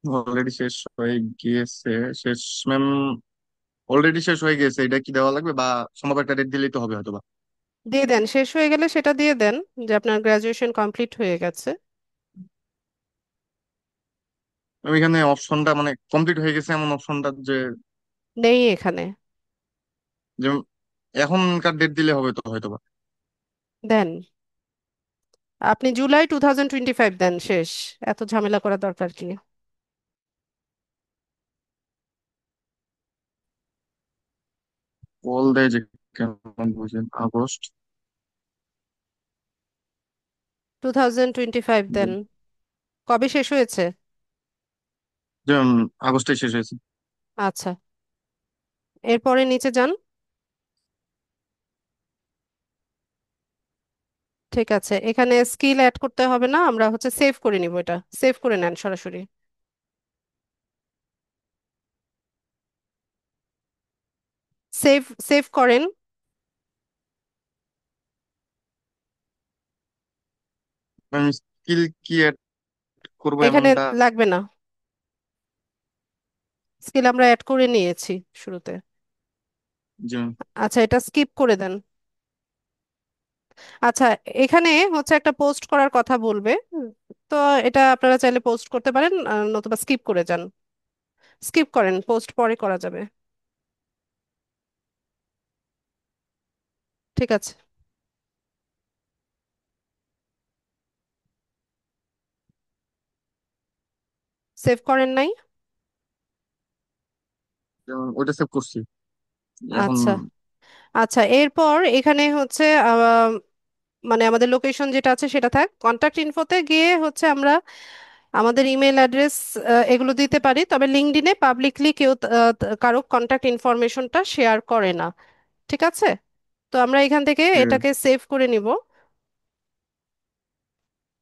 অলরেডি শেষ হয়ে গিয়েছে। শেষ ম্যাম, অলরেডি শেষ হয়ে গেছে, এটা কি দেওয়া লাগবে বা সম্ভব একটা ডেট দিলেই তো হবে হয়তো বা? দিয়ে দেন, শেষ হয়ে গেলে সেটা দিয়ে দেন, যে আপনার গ্রাজুয়েশন কমপ্লিট হয়ে গেছে। আমি এখানে অপশনটা মানে কমপ্লিট হয়ে গেছে এমন অপশনটা যে নেই এখানে। যে এখনকার ডেট দিলে হবে তো হয়তো বা। দেন, আপনি জুলাই 2025 দেন, শেষ। এত ঝামেলা করার দরকার কি? বল দেয় যে কেমন বুঝেন আগস্ট। 2025 দেন। কবে শেষ হয়েছে? যে আগস্টে শেষ হয়েছে। আচ্ছা, এরপরে নিচে যান। ঠিক আছে, এখানে স্কিল অ্যাড করতে হবে না, আমরা হচ্ছে সেভ করে নিব, এটা সেভ করে নেন সরাসরি। সেভ, সেভ করেন। আমি স্কিল কি করবো এখানে এমনটা? লাগবে না, স্কিল আমরা অ্যাড করে নিয়েছি শুরুতে। যে আচ্ছা, এটা স্কিপ করে দেন। আচ্ছা, এখানে হচ্ছে একটা পোস্ট করার কথা বলবে। তো এটা আপনারা চাইলে পোস্ট করতে পারেন, নতুবা স্কিপ করে যান। স্কিপ করেন, পোস্ট পরে করা যাবে। ঠিক আছে। সেভ করেন নাই? ওইটা সেভ করছি এখন। আচ্ছা। আচ্ছা, এরপর এখানে হচ্ছে মানে আমাদের লোকেশন যেটা আছে সেটা থাক, কন্ট্যাক্ট ইনফোতে গিয়ে হচ্ছে আমরা আমাদের ইমেল অ্যাড্রেস এগুলো দিতে পারি, তবে লিঙ্কডইনে পাবলিকলি কেউ কারো কন্ট্যাক্ট ইনফরমেশনটা শেয়ার করে না। ঠিক আছে। তো আমরা এখান থেকে ঠিক আছে। এটাকে সেভ করে নিব।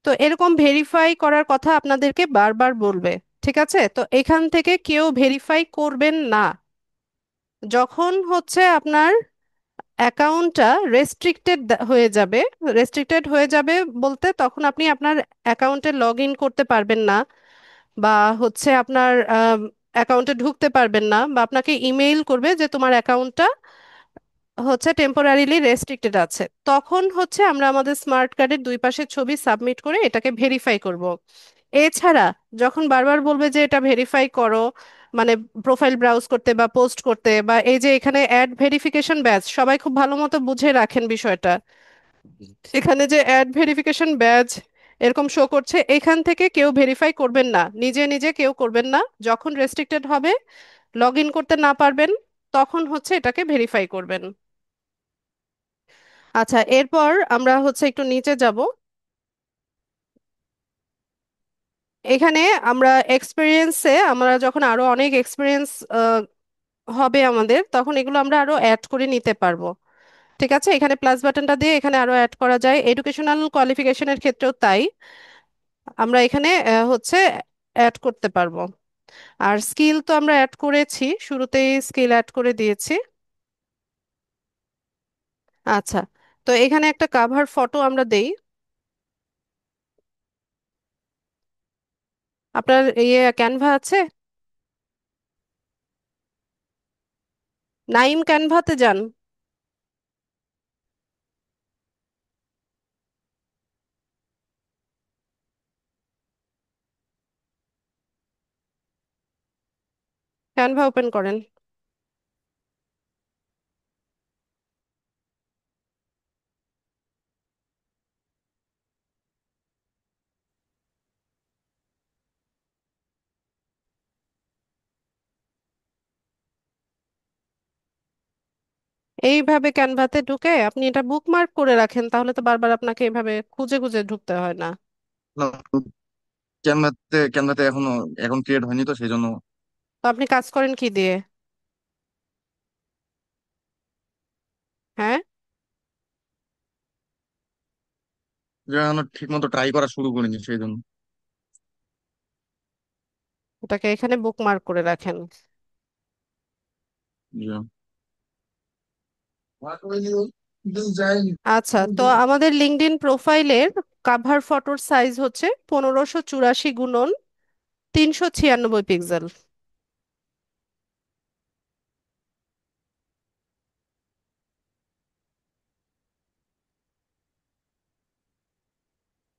তো এরকম ভেরিফাই করার কথা আপনাদেরকে বারবার বলবে। ঠিক আছে, তো এখান থেকে কেউ ভেরিফাই করবেন না যখন হচ্ছে আপনার অ্যাকাউন্টটা রেস্ট্রিক্টেড হয়ে যাবে। রেস্ট্রিক্টেড হয়ে যাবে বলতে তখন আপনি আপনার অ্যাকাউন্টে লগ ইন করতে পারবেন না, বা হচ্ছে আপনার অ্যাকাউন্টে ঢুকতে পারবেন না, বা আপনাকে ইমেইল করবে যে তোমার অ্যাকাউন্টটা হচ্ছে টেম্পোরারিলি রেস্ট্রিক্টেড আছে, তখন হচ্ছে আমরা আমাদের স্মার্ট কার্ডের দুই পাশের ছবি সাবমিট করে এটাকে ভেরিফাই করব। এছাড়া যখন বারবার বলবে যে এটা ভেরিফাই করো, মানে প্রোফাইল ব্রাউজ করতে বা পোস্ট করতে, বা এই যে এখানে অ্যাড ভেরিফিকেশন ব্যাচ, সবাই খুব ভালো মতো বুঝে রাখেন বিষয়টা। এখানে যে অ্যাড ভেরিফিকেশন ব্যাচ এরকম শো করছে, এখান থেকে কেউ ভেরিফাই করবেন না, নিজে নিজে কেউ করবেন না। যখন রেস্ট্রিক্টেড হবে, লগ ইন করতে না পারবেন, তখন হচ্ছে এটাকে ভেরিফাই করবেন। আচ্ছা, এরপর আমরা হচ্ছে একটু নিচে যাব। এখানে আমরা এক্সপিরিয়েন্সে, আমরা যখন আরো অনেক এক্সপিরিয়েন্স হবে আমাদের, তখন এগুলো আমরা আরো অ্যাড করে নিতে পারবো। ঠিক আছে, এখানে প্লাস বাটনটা দিয়ে এখানে আরো অ্যাড করা যায়, এডুকেশনাল কোয়ালিফিকেশনের ক্ষেত্রেও তাই। আমরা এখানে হচ্ছে অ্যাড করতে পারবো। আর স্কিল তো আমরা অ্যাড করেছি, শুরুতেই স্কিল অ্যাড করে দিয়েছি। আচ্ছা, তো এখানে একটা কাভার ফটো আমরা দেই। আপনার ইয়ে ক্যানভা আছে? নাইম, ক্যানভাতে যান। ক্যানভা ওপেন করেন। এইভাবে ক্যানভাতে ঢুকে আপনি এটা বুকমার্ক করে রাখেন, তাহলে তো বারবার আপনাকে এভাবে খুঁজে খুঁজে ঢুকতে হয় না। ক্যানভাতে এখনো এখন ক্রিয়েট হয়নি তো সেই জন্য। তো আপনি কাজ করেন কি দিয়ে? হ্যাঁ। এখনো ঠিক মতো ট্রাই করা শুরু করিনি সেই জন্য। ওটাকে এখানে বুকমার্ক করে রাখেন। আচ্ছা, তো আমাদের লিঙ্কডইন প্রোফাইলের কাভার ফটোর সাইজ হচ্ছে 1584 গুণন 396 পিক্সেল।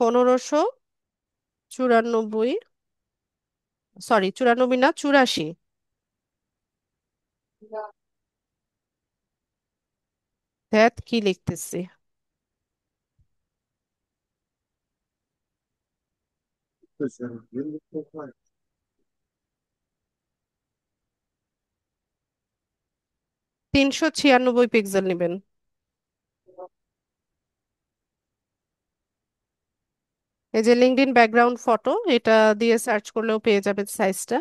1584, সরি 94 না, 84। ধ্যাত, কি লিখতেছি! 396 পিক্সেল নেবেন। এই যে লিঙ্কডইন ব্যাকগ্রাউন্ড ফটো, এটা দিয়ে সার্চ করলেও পেয়ে যাবেন সাইজটা।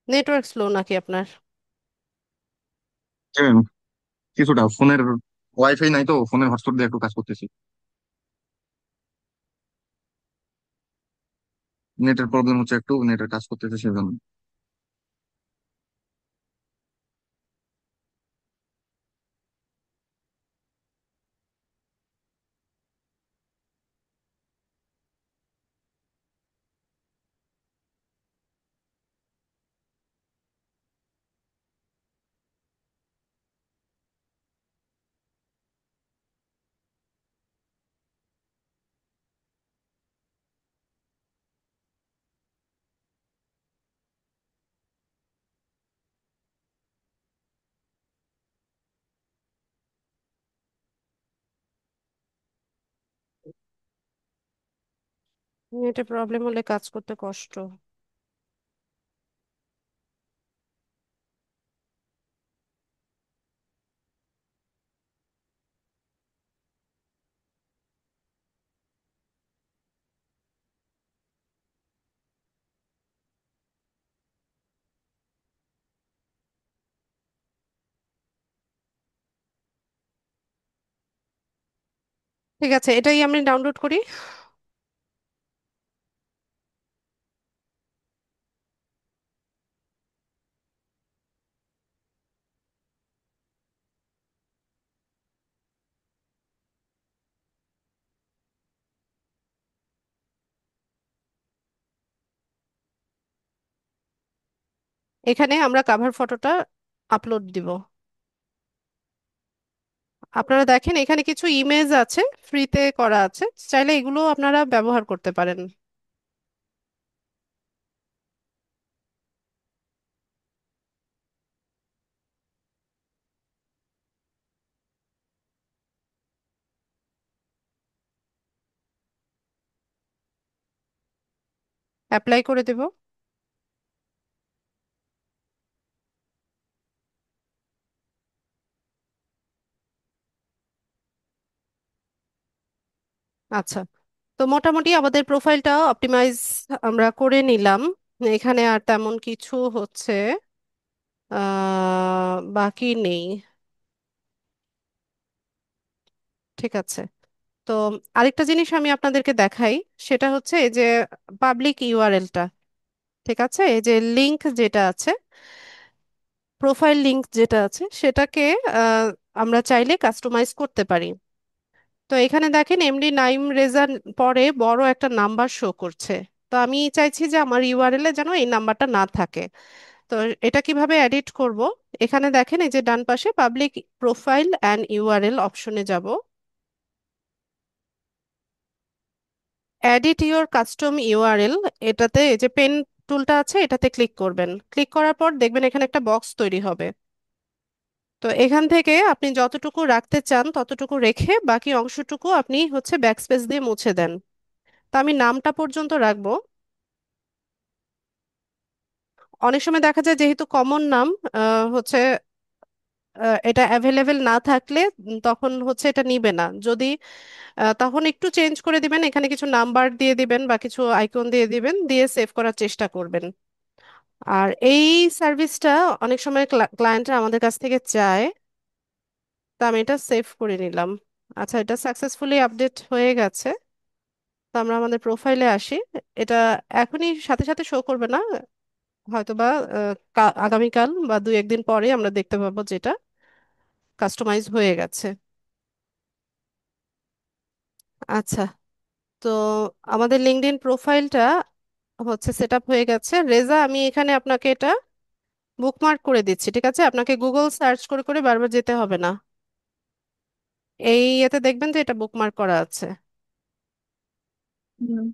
নেটওয়ার্ক স্লো নাকি আপনার? হ্যাঁ, কিছুটা ফোনের ওয়াইফাই নাই তো, ফোনের হটস্পট দিয়ে একটু কাজ করতেছি। নেটের প্রবলেম হচ্ছে, একটু নেটের কাজ করতেছে সেজন্য। নেটে প্রবলেম হলে কাজ করতে কষ্ট। ঠিক আছে, এটাই আমি ডাউনলোড করি। এখানে আমরা কাভার ফটোটা আপলোড দিব। আপনারা দেখেন এখানে কিছু ইমেজ আছে, ফ্রিতে করা আছে, চাইলে এগুলো আপনারা ব্যবহার করতে পারেন। অ্যাপ্লাই করে দেব। আচ্ছা, তো মোটামুটি আমাদের প্রোফাইলটা অপটিমাইজ আমরা করে নিলাম। এখানে আর তেমন কিছু হচ্ছে বাকি নেই। ঠিক আছে, তো আরেকটা জিনিস আমি আপনাদেরকে দেখাই। সেটা হচ্ছে এই যে পাবলিক ইউআরএলটা। ঠিক আছে, এই যে লিংক যেটা আছে, প্রোফাইল লিংক যেটা আছে সেটাকে আহ, আমরা চাইলে কাস্টমাইজ করতে পারি। তো এখানে দেখেন এমডি নাইম রেজার পরে বড় একটা নাম্বার শো করছে। তো আমি চাইছি যে আমার ইউআরএল এ যেন এই নাম্বারটা না থাকে। তো এটা কিভাবে এডিট করব? এখানে দেখেন এই যে ডান পাশে পাবলিক প্রোফাইল অ্যান্ড ইউআরএল অপশনে যাব। এডিট ইউর কাস্টম ইউআরএল, এটাতে এই যে পেন টুলটা আছে এটাতে ক্লিক করবেন। ক্লিক করার পর দেখবেন এখানে একটা বক্স তৈরি হবে। তো এখান থেকে আপনি যতটুকু রাখতে চান ততটুকু রেখে বাকি অংশটুকু আপনি হচ্ছে ব্যাকস্পেস দিয়ে মুছে দেন। তো আমি নামটা পর্যন্ত রাখবো। অনেক সময় দেখা যায় যেহেতু কমন নাম হচ্ছে এটা অ্যাভেলেবেল না থাকলে তখন হচ্ছে এটা নিবে না। যদি তখন একটু চেঞ্জ করে দিবেন, এখানে কিছু নাম্বার দিয়ে দিবেন বা কিছু আইকন দিয়ে দিবেন, দিয়ে সেভ করার চেষ্টা করবেন। আর এই সার্ভিসটা অনেক সময় ক্লায়েন্টরা আমাদের কাছ থেকে চায়। তো আমি এটা সেভ করে নিলাম। আচ্ছা, এটা সাকসেসফুলি আপডেট হয়ে গেছে। তো আমরা আমাদের প্রোফাইলে আসি। এটা এখনই সাথে সাথে শো করবে না, হয়তোবা আগামীকাল বা দুই একদিন পরে আমরা দেখতে পাবো যেটা কাস্টমাইজ হয়ে গেছে। আচ্ছা, তো আমাদের লিঙ্কডইন প্রোফাইলটা হচ্ছে সেট আপ হয়ে গেছে। রেজা, আমি এখানে আপনাকে এটা বুকমার্ক করে দিচ্ছি। ঠিক আছে, আপনাকে গুগল সার্চ করে করে বারবার যেতে হবে না। এই এতে দেখবেন যে এটা বুকমার্ক করা আছে। হুম।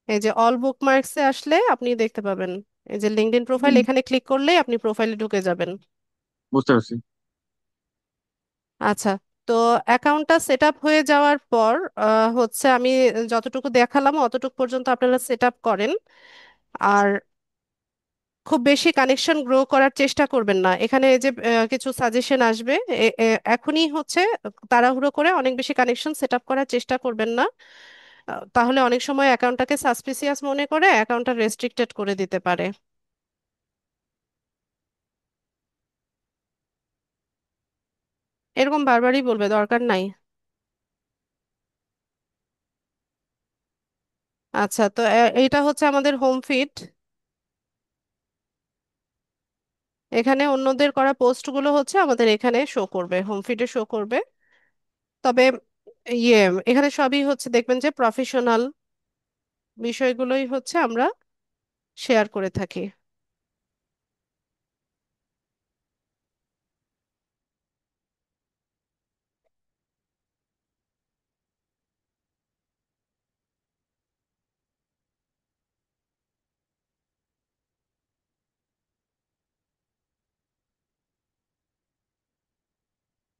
এই যে অল বুকমার্কসে আসলে আপনি দেখতে পাবেন এই যে লিঙ্কডইন প্রোফাইল, এখানে ক্লিক করলেই আপনি প্রোফাইলে ঢুকে যাবেন। বুঝতে পারছি। আচ্ছা, তো অ্যাকাউন্টটা সেট আপ হয়ে যাওয়ার পর হচ্ছে আমি যতটুকু দেখালাম অতটুকু পর্যন্ত আপনারা সেট আপ করেন। আর খুব বেশি কানেকশন গ্রো করার চেষ্টা করবেন না। এখানে এই যে কিছু সাজেশন আসবে, এখনই হচ্ছে তাড়াহুড়ো করে অনেক বেশি কানেকশন সেট আপ করার চেষ্টা করবেন না। তাহলে অনেক সময় অ্যাকাউন্টটাকে সাসপিসিয়াস মনে করে অ্যাকাউন্টটা রেস্ট্রিক্টেড করে দিতে পারে। এরকম বারবারই বলবে, দরকার নাই। আচ্ছা, তো এইটা হচ্ছে আমাদের হোম ফিড। এখানে অন্যদের করা পোস্টগুলো হচ্ছে আমাদের এখানে শো করবে, হোম ফিডে শো করবে। তবে ইয়ে, এখানে সবই হচ্ছে দেখবেন যে প্রফেশনাল বিষয়গুলোই হচ্ছে আমরা শেয়ার করে থাকি।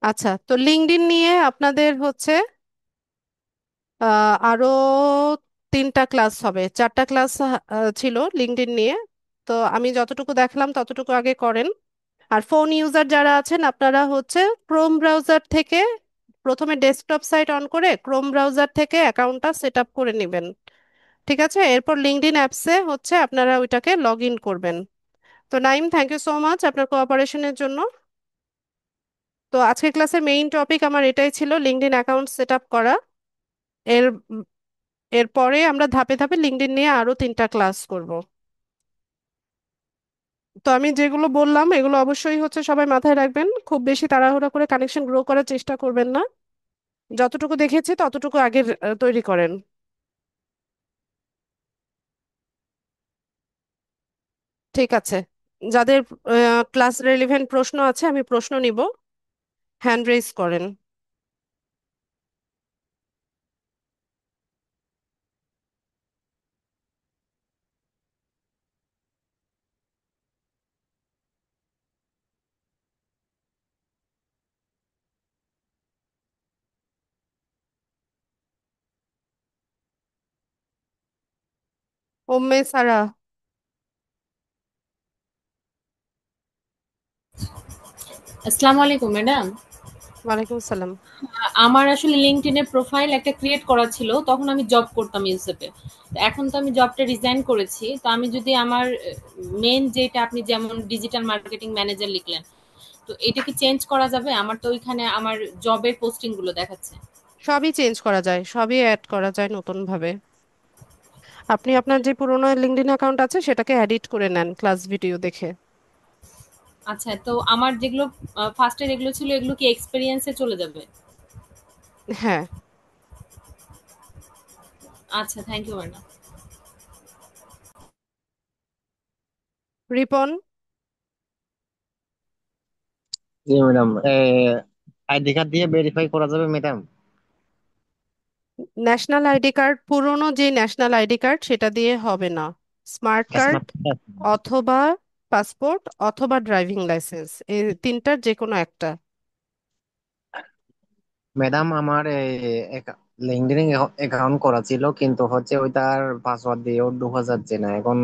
আচ্ছা, তো লিঙ্কডইন নিয়ে আপনাদের হচ্ছে আরো 3টা ক্লাস হবে, 4টা ক্লাস ছিল লিঙ্কডইন নিয়ে। তো আমি যতটুকু দেখলাম ততটুকু আগে করেন। আর ফোন ইউজার যারা আছেন আপনারা হচ্ছে ক্রোম ব্রাউজার থেকে প্রথমে ডেস্কটপ সাইট অন করে ক্রোম ব্রাউজার থেকে অ্যাকাউন্টটা সেট আপ করে নেবেন। ঠিক আছে, এরপর লিঙ্কডইন অ্যাপসে হচ্ছে আপনারা ওইটাকে লগ ইন করবেন। তো Naim, thank you so much আপনার কোঅপারেশনের জন্য। তো আজকের ক্লাসের মেইন টপিক আমার এটাই ছিল, লিঙ্কডইন অ্যাকাউন্ট সেট আপ করা। এর এরপরে আমরা ধাপে ধাপে লিঙ্কডইন নিয়ে আরো 3টা ক্লাস করব। তো আমি যেগুলো বললাম এগুলো অবশ্যই হচ্ছে সবাই মাথায় রাখবেন, খুব বেশি তাড়াহুড়া করে কানেকশন গ্রো করার চেষ্টা করবেন না। যতটুকু দেখেছি ততটুকু আগে তৈরি করেন। ঠিক আছে, যাদের ক্লাস রেলিভেন্ট প্রশ্ন আছে আমি প্রশ্ন নিব, হ্যান্ড রেজ করেন। ওম্মে সারা। আসসালামু আলাইকুম ম্যাডাম। ওয়ালাইকুম সালাম। আমার আসলে লিঙ্কডইনে প্রোফাইল একটা ক্রিয়েট করা ছিল, তখন আমি জব করতাম ইউসেপে। তো এখন তো আমি জবটা রিজাইন করেছি, তো আমি যদি আমার মেন যেটা আপনি যেমন ডিজিটাল মার্কেটিং ম্যানেজার লিখলেন, তো এটা কি চেঞ্জ করা যাবে? আমার তো ওইখানে আমার জবের পোস্টিং গুলো দেখাচ্ছে। সবই চেঞ্জ করা যায়, সবই অ্যাড করা যায় নতুন ভাবে। আপনি আপনার যে পুরোনো লিঙ্কডইন অ্যাকাউন্ট আছে সেটাকে এডিট করে নেন ক্লাস ভিডিও দেখে। আচ্ছা, তো আমার যেগুলো ফার্স্টের এগুলো ছিল, এগুলো কি এক্সপেরিয়েন্সে চলে যাবে? হ্যাঁ। আচ্ছা, থ্যাংক ইউ ম্যাডাম। রিপন। জি ম্যাডাম, আইডি কার্ড দিয়ে ভেরিফাই করা যাবে ম্যাডাম? ন্যাশনাল আইডি কার্ড, পুরনো যে ন্যাশনাল আইডি কার্ড সেটা দিয়ে হবে না। Smart card smart. অথবা পাসপোর্ট অথবা ড্রাইভিং লাইসেন্স, এই 3টার যে কোনো একটা। ম্যাডাম আমার লিঙ্কডইন অ্যাকাউন্ট করা ছিল, কিন্তু হচ্ছে ওইটার পাসওয়ার্ড দিয়েও ঢোকা যাচ্ছে না এখন।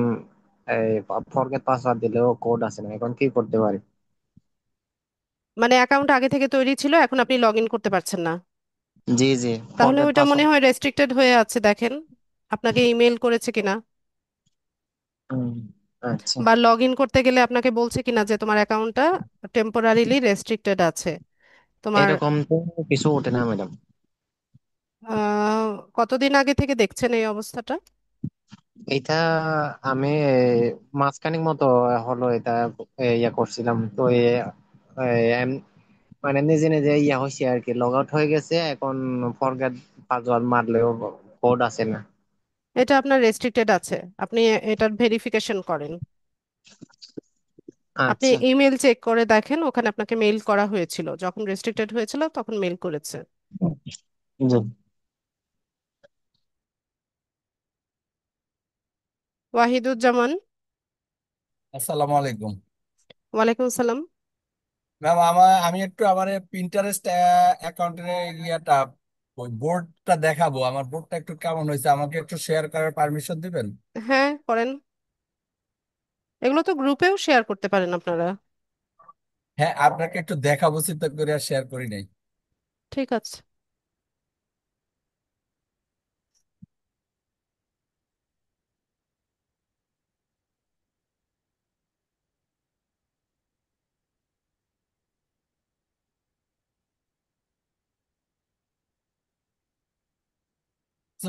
ফরগেট পাসওয়ার্ড দিলেও কোড আসে না, এখন কি করতে পারি? মানে অ্যাকাউন্ট আগে থেকে তৈরি ছিল, এখন আপনি লগ ইন করতে পারছেন না। জি জি, তাহলে ফরগেট ওইটা মনে পাসওয়ার্ড। হয় রেস্ট্রিক্টেড হয়ে আছে, দেখেন আপনাকে ইমেল করেছে কিনা, আচ্ছা। বা লগ ইন করতে গেলে আপনাকে বলছে কিনা যে তোমার অ্যাকাউন্টটা টেম্পোরারিলি রেস্ট্রিক্টেড আছে তোমার। এরকম তো কিছু ওঠে না ম্যাডাম। কতদিন আগে থেকে দেখছেন এই অবস্থাটা? এটা আমি মাসখানেক মতো হলো এটা ইয়া করছিলাম তো মানে নিজে নিজে ইয়া হয়েছে আর কি, লগ আউট হয়ে গেছে এখন। ফরগেট পাসওয়ার্ড মারলেও কোড আসে না। এটা আপনার রেস্ট্রিক্টেড আছে, আপনি এটার ভেরিফিকেশন করেন। আপনি আচ্ছা। ইমেল চেক করে দেখেন, ওখানে আপনাকে মেইল করা হয়েছিল, যখন রেস্ট্রিক্টেড হয়েছিল তখন মেইল করেছে। জি। ওয়াহিদুজ্জামান। আসসালামু আলাইকুম ওয়ালাইকুম সালাম। ম্যাম। আমি একটু আমার পিন্টারেস্ট অ্যাকাউন্টের ইয়েটা, ওই বোর্ডটা দেখাবো। আমার বোর্ডটা একটু কেমন হয়েছে, আমাকে একটু শেয়ার করার পারমিশন দিবেন? হ্যাঁ, করেন। এগুলো তো গ্রুপেও শেয়ার করতে পারেন আপনারা। হ্যাঁ, আপনাকে একটু দেখাবো, চিন্তা করে আর শেয়ার করি নাই। ঠিক আছে।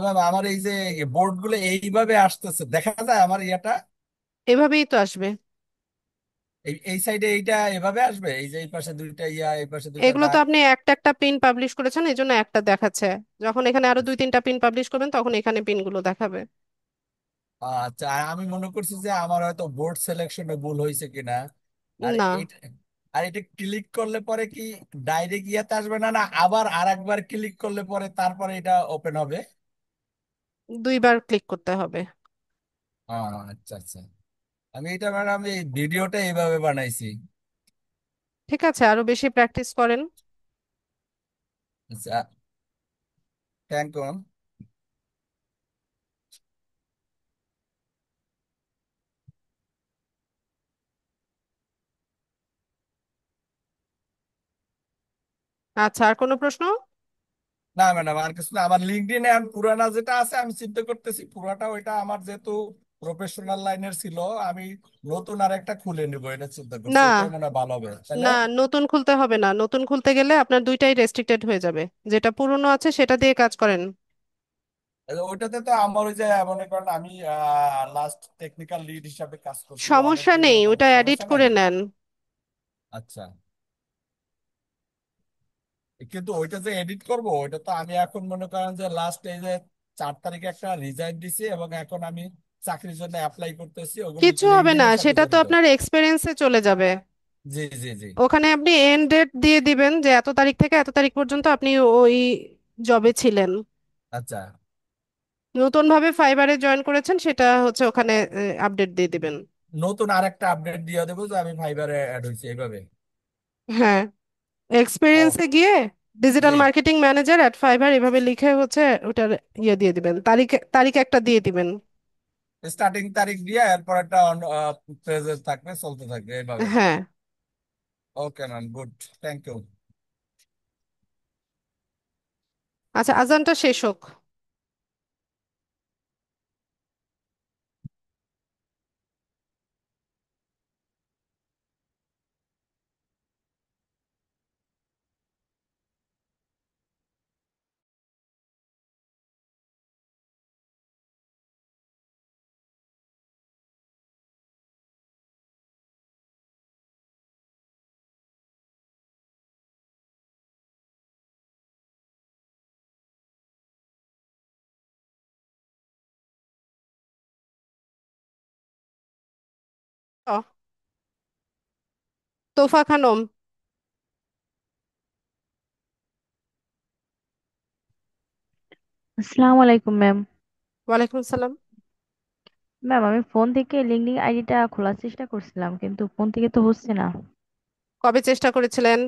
ম্যাম আমার এই যে বোর্ড গুলো এইভাবে আসতেছে, দেখা যায় আমার ইয়াটা এভাবেই তো আসবে। এই এই সাইডে এইটা এভাবে আসবে, এই যে এই পাশে দুইটা ইয়া এই পাশে দুইটা এগুলো তো দাগ। আপনি একটা একটা পিন পাবলিশ করেছেন, এই জন্য একটা দেখাচ্ছে। যখন এখানে আরো দুই তিনটা পিন পাবলিশ করবেন তখন এখানে পিনগুলো দেখাবে। আচ্ছা, আর আমি মনে করছি যে আমার হয়তো বোর্ড সিলেকশনে ভুল হয়েছে কিনা। আর না, এটা, আর এটা ক্লিক করলে পরে কি ডাইরেক্ট ইয়াতে আসবে না, না আবার আর একবার ক্লিক করলে পরে তারপরে এটা ওপেন হবে? দুইবার ক্লিক করতে হবে। আচ্ছা আচ্ছা, আমি এটা ম্যাডাম এই ভিডিওটা এইভাবে বানাইছি। ঠিক আছে, আরো বেশি প্র্যাকটিস করেন। আচ্ছা, থ্যাংক ইউ। আচ্ছা, আর কোনো প্রশ্ন? না ম্যাডাম আর কিছু না, আমার লিঙ্কডইনে এখন পুরানা যেটা আছে আমি চিন্তা করতেছি পুরাটা ওইটা আমার যেহেতু প্রফেশনাল লাইনের ছিল, আমি নতুন আর একটা খুলে নিব এটা চিন্তা করছি, না, ওইটাই মনে হয় ভালো হবে তাই না, না? নতুন খুলতে হবে না। নতুন খুলতে গেলে আপনার দুইটাই রেস্ট্রিক্টেড হয়ে যাবে। যেটা পুরনো আছে সেটা দিয়ে কাজ করেন। ওইটাতে তো আমার ওই যে মনে করেন আমি লাস্ট টেকনিক্যাল লিড হিসাবে কাজ করছি, অনেক সমস্যা নেই, পুরনো, ওটা এডিট সমস্যা নাই। করে নেন। আচ্ছা, কিন্তু ওইটা যে এডিট করব ওইটা তো আমি এখন মনে করেন যে লাস্ট এই যে 4 তারিখে একটা রিজাইন দিছি এবং এখন আমি চাকরির জন্য অ্যাপ্লাই করতেছি, ওগুলো কিছু হবে না, লিঙ্কডইনের সাথে সেটা তো জড়িত। আপনার এক্সপিরিয়েন্সে চলে যাবে। জি জি জি। ওখানে আপনি এন্ড ডেট দিয়ে দিবেন যে এত তারিখ থেকে এত তারিখ পর্যন্ত আপনি ওই জবে ছিলেন। আচ্ছা, নতুন ভাবে ফাইবারে জয়েন করেছেন সেটা হচ্ছে ওখানে আপডেট দিয়ে দিবেন। নতুন আরেকটা আপডেট দিয়ে দেবো যে আমি ফাইবারে অ্যাড হয়েছি এইভাবে। হ্যাঁ, ও, এক্সপিরিয়েন্সে গিয়ে জি, digital marketing manager at Fiverr এভাবে লিখে হচ্ছে ওটার ইয়ে দিয়ে দিবেন, তারিখ তারিখ একটা দিয়ে দিবেন। স্টার্টিং তারিখ দিয়ে এরপর একটা পেজে থাকবে, চলতে থাকবে এইভাবে। হ্যাঁ। Okay ma'am, good, thank you. আচ্ছা, আজানটা শেষ হোক। ও, তোফা খানম। আসসালামু আলাইকুম ম্যাম। ওয়ালাইকুম আসসালাম। ম্যাম আমি ফোন থেকে লিঙ্কডইন আইডিটা খোলার চেষ্টা করছিলাম কিন্তু ফোন থেকে তো হচ্ছে না। কবে চেষ্টা করেছিলেন?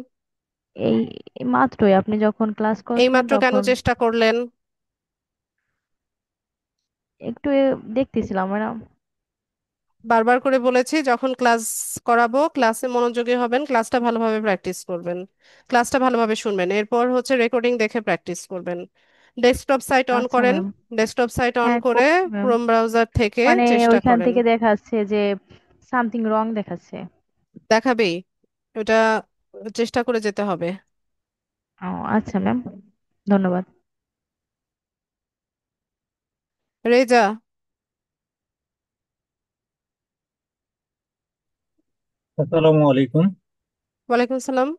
এই এই মাত্রই আপনি যখন ক্লাস করছিলেন এইমাত্র কেন তখন চেষ্টা করলেন? একটু দেখতেছিলাম ম্যাডাম। বারবার করে বলেছি যখন ক্লাস করাবো ক্লাসে মনোযোগী হবেন, ক্লাসটা ভালোভাবে প্র্যাকটিস করবেন, ক্লাসটা ভালোভাবে শুনবেন, এরপর হচ্ছে রেকর্ডিং দেখে প্র্যাকটিস করবেন। ডেস্কটপ সাইট অন আচ্ছা করেন। ম্যাম। ডেস্কটপ সাইট অন হ্যাঁ করে করছি ম্যাম। ক্রোম ব্রাউজার থেকে মানে চেষ্টা ওইখান করেন। থেকে দেখাচ্ছে যে সামথিং রং দেখাচ্ছে। দেখাবেই, ওটা চেষ্টা করে যেতে হবে। ও আচ্ছা ম্যাম, ধন্যবাদ। রেজা। আসসালামু আলাইকুম। ওয়ালাইকুম সালাম।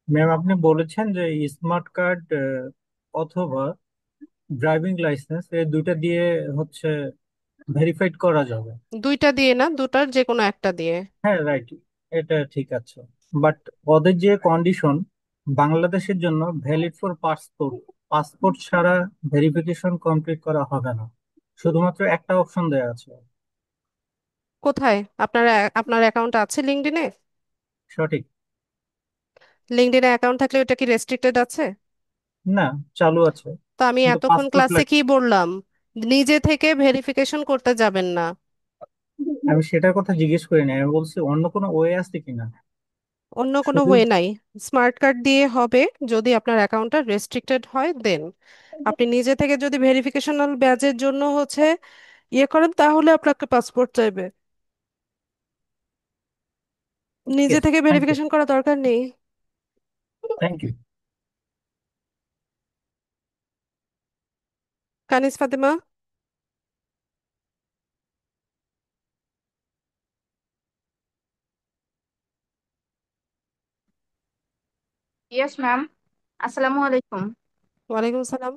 ম্যাম আপনি বলেছেন যে স্মার্ট কার্ড অথবা ড্রাইভিং লাইসেন্স এই দুইটা দিয়ে হচ্ছে ভেরিফাইড করা যাবে। দুইটা দিয়ে না, দুটার যে কোনো একটা দিয়ে। হ্যাঁ রাইট, এটা ঠিক আছে। বাট ওদের যে কন্ডিশন বাংলাদেশের জন্য ভ্যালিড ফর পাসপোর্ট, পাসপোর্ট ছাড়া ভেরিফিকেশন কমপ্লিট করা হবে না, শুধুমাত্র একটা অপশন দেওয়া আছে। কোথায়? আপনার আপনার অ্যাকাউন্ট আছে লিঙ্কডইনে? সঠিক। লিঙ্কডইনে অ্যাকাউন্ট থাকলে ওটা কি রেস্ট্রিক্টেড আছে? না, চালু আছে, তো আমি কিন্তু এতক্ষণ পাসপোর্ট ক্লাসে লাগে। কি বললাম? নিজে থেকে ভেরিফিকেশন করতে যাবেন না। আমি সেটার কথা জিজ্ঞেস করিনি, আমি বলছি অন্য কোনো ওয়ে আছে কিনা। অন্য কোনো শুধু ওয়ে নাই। স্মার্ট কার্ড দিয়ে হবে যদি আপনার অ্যাকাউন্টটা রেস্ট্রিক্টেড হয় দেন। আপনি নিজে থেকে যদি ভেরিফিকেশনাল ব্যাজের জন্য হচ্ছে ইয়ে করেন তাহলে আপনাকে পাসপোর্ট চাইবে। ওকে, নিজে থেকে থ্যাংক ইউ। ভেরিফিকেশন করা দরকার নেই। Thank you. Kaniz Fatema. Yes ma'am. আসসালামু আলাইকুম। ওয়ালাইকুম সালাম।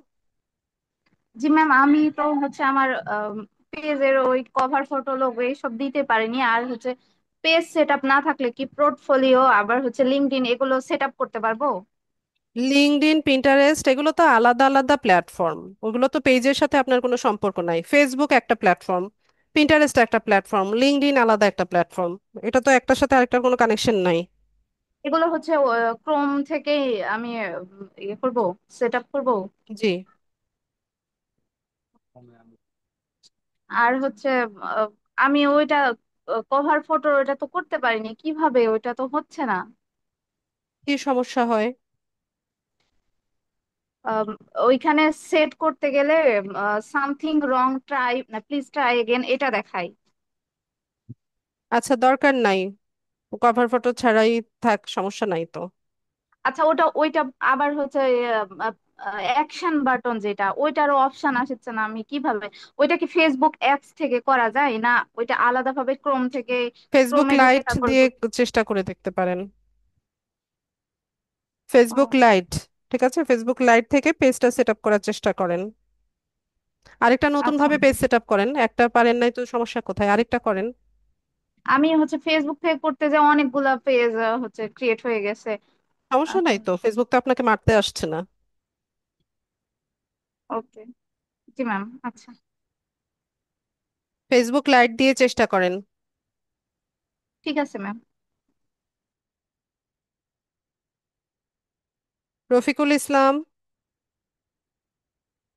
জি ম্যাম, আমি তো আমার পেজের ওই কভার ফটো লোগো এইসব দিতে পারিনি। আর পেজ সেট আপ না থাকলে কি পোর্টফোলিও আবার লিঙ্কডইন এগুলো সেট আপ করতে পারবো? লিঙ্কডইন, পিন্টারেস্ট এগুলো তো আলাদা আলাদা প্ল্যাটফর্ম, ওগুলো তো পেজের সাথে আপনার কোনো সম্পর্ক নাই। ফেসবুক একটা প্ল্যাটফর্ম, পিন্টারেস্ট একটা প্ল্যাটফর্ম, লিঙ্কডইন আলাদা একটা প্ল্যাটফর্ম। এটা তো একটার সাথে আরেকটার কোনো কানেকশন নাই। এগুলো ক্রোম থেকে আমি ইয়ে করবো, সেট আপ করবো। জি। আর আহ, আমি ওইটা কভার ফটো ওইটা তো করতে পারিনি, কিভাবে? ওইটা তো হচ্ছে না। কি সমস্যা হয়? আম, ওইখানে সেট করতে গেলে সামথিং রং, ট্রাই না প্লিজ ট্রাই এগেন এটা দেখাই। আচ্ছা, দরকার নাই, কভার ফটো ছাড়াই থাক, সমস্যা নাই তো। আচ্ছা, ওইটা আবার অ্যাকশন বাটন যেটা, ওইটারও অপশন আসছে না। আমি কিভাবে ওইটা কি ফেসবুক অ্যাপস থেকে করা যায় না ওইটা আলাদাভাবে ক্রোম থেকে ফেসবুক ক্রোমে ঢুকে লাইট তারপর দিয়ে চেষ্টা করে দেখতে পারেন। ফেসবুক ও, লাইট, ঠিক আছে, ফেসবুক লাইট থেকে পেজটা সেট আপ করার চেষ্টা করেন। আরেকটা নতুন আচ্ছা। ভাবে পেজ সেট আপ করেন, একটা পারেন নাই তো সমস্যা কোথায়, আরেকটা করেন। আমি ফেসবুক থেকে করতে যে অনেকগুলা পেজ ক্রিয়েট হয়ে গেছে। সমস্যা আচ্ছা, নাই তো, ফেসবুক তো আপনাকে মারতে আসছে না। ওকে। জি ম্যাম, আচ্ছা। ফেসবুক লাইট দিয়ে চেষ্টা করেন। ঠিক আছে ma'am. Rafiqul Islam.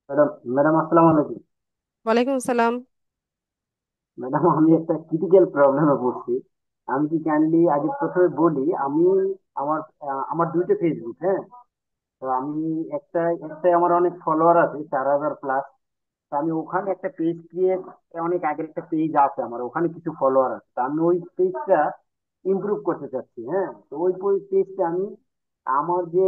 Madam madam আসসালামু আলাইকুম। ওয়ালাইকুম আসসালাম। ম্যাডাম আমি একটা ক্রিটিক্যাল প্রবলেমে পড়ছি। আমি কি কাইন্ডলি আগে প্রথমে বলি, আমি আমার আমার দুইটা ফেসবুক, হ্যাঁ। তো আমি একটাই আমার অনেক ফলোয়ার আছে, 4,000+। তো আমি ওখানে একটা পেজ ক্রিয়েট, অনেক আগের একটা পেজ আছে আমার, ওখানে কিছু ফলোয়ার আছে। তো আমি ওই পেজটা ইমপ্রুভ করতে চাচ্ছি, হ্যাঁ। তো ওই পেজটা আমি আমার যে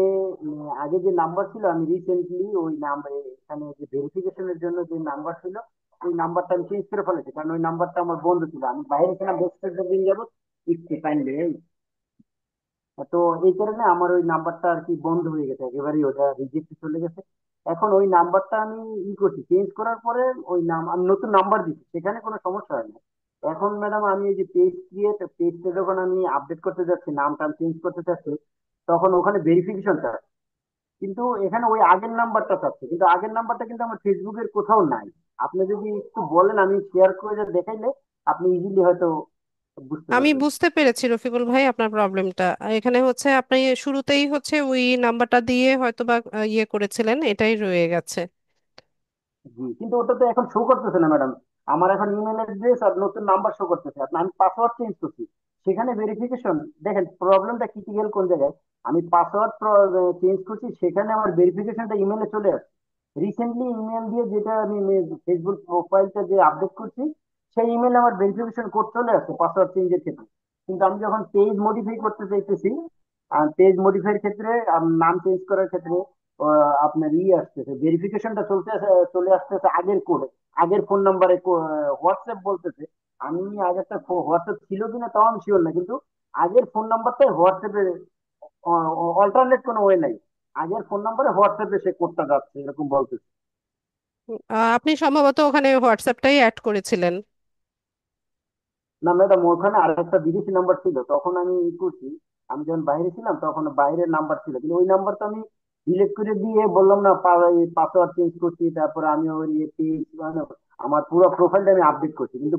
আগে যে নাম্বার ছিল, আমি রিসেন্টলি ওই নাম্বার, এখানে যে ভেরিফিকেশনের জন্য যে নাম্বার ছিল, ওই নাম্বারটা আমি চেঞ্জ করে ফেলেছি, কারণ ওই নাম্বারটা আমার বন্ধ ছিল। আমি বাইরে ছিলাম বেশ কয়েকটা দিন যাবত, ইচ্ছে কাইন্ডলি। তো এই কারণে আমার ওই নাম্বারটা আর কি বন্ধ হয়ে গেছে, একেবারেই ওটা রিজেক্ট চলে গেছে। এখন ওই নাম্বারটা আমি করছি, চেঞ্জ করার পরে ওই নাম আমি নতুন নাম্বার দিচ্ছি, সেখানে কোনো সমস্যা হয় না। এখন ম্যাডাম আমি এই যে পেজটা যখন আমি আপডেট করতে যাচ্ছি, নামটা চেঞ্জ করতে চাচ্ছি, তখন ওখানে ভেরিফিকেশন চাচ্ছে, কিন্তু এখানে ওই আগের নাম্বারটা চাচ্ছে, কিন্তু আগের নাম্বারটা কিন্তু আমার ফেসবুকের কোথাও নাই। আপনি যদি একটু বলেন, আমি শেয়ার করে দেখাইলে আপনি ইজিলি হয়তো বুঝতে আমি পারবেন। বুঝতে পেরেছি রফিকুল ভাই আপনার প্রবলেমটা। এখানে আপনি শুরুতেই ওই নাম্বারটা দিয়ে হয়তো বা ইয়ে করেছিলেন, এটাই রয়ে গেছে। জি, কিন্তু ওটা তো এখন শো করতেছে না ম্যাডাম। আমার এখন ইমেল অ্যাড্রেস আর নতুন নাম্বার শো করতেছে, আপনার আমি পাসওয়ার্ড চেঞ্জ করছি, সেখানে ভেরিফিকেশন। দেখেন প্রবলেমটা ক্রিটিক্যাল কোন জায়গায়, আমি পাসওয়ার্ড চেঞ্জ করছি, সেখানে আমার ভেরিফিকেশনটা ইমেলে চলে আসছে। রিসেন্টলি ইমেল দিয়ে যেটা আমি ফেসবুক প্রোফাইলটা যে আপডেট করছি, সেই ইমেলে আমার ভেরিফিকেশন কোড চলে আসছে পাসওয়ার্ড চেঞ্জের ক্ষেত্রে। কিন্তু আমি যখন পেজ মডিফাই করতে চাইতেছি, পেজ মডিফাইয়ের ক্ষেত্রে নাম চেঞ্জ করার ক্ষেত্রে আপনার আসতেছে, ভেরিফিকেশনটা চলে আসতেছে আগের কোডে, আগের ফোন নাম্বারে, হোয়াটসঅ্যাপ বলতেছে। আমি আগেরটা হোয়াটসঅ্যাপ ছিল কিনা তাও আমি শিওর না, কিন্তু আগের ফোন নাম্বারটাই হোয়াটসঅ্যাপে, অল্টারনেট কোনো ওয়ে নাই, আগের ফোন নাম্বারে হোয়াটসঅ্যাপে সে কোডটা যাচ্ছে এরকম বলতেছে। আপনি সম্ভবত ওখানে হোয়াটসঅ্যাপটাই অ্যাড করেছিলেন। না ম্যাডাম, ওখানে আরেকটা বিদেশি নাম্বার ছিল, তখন আমি করছি। আমি যখন বাইরে ছিলাম তখন বাইরের নাম্বার ছিল, কিন্তু ওই নাম্বারটা আমি ডিলিট করে দিয়ে বললাম না, পাসওয়ার্ড চেঞ্জ করছি, তারপরে আমি ওই পেজ, আমার পুরো প্রোফাইলটা আমি আপডেট করছি, কিন্তু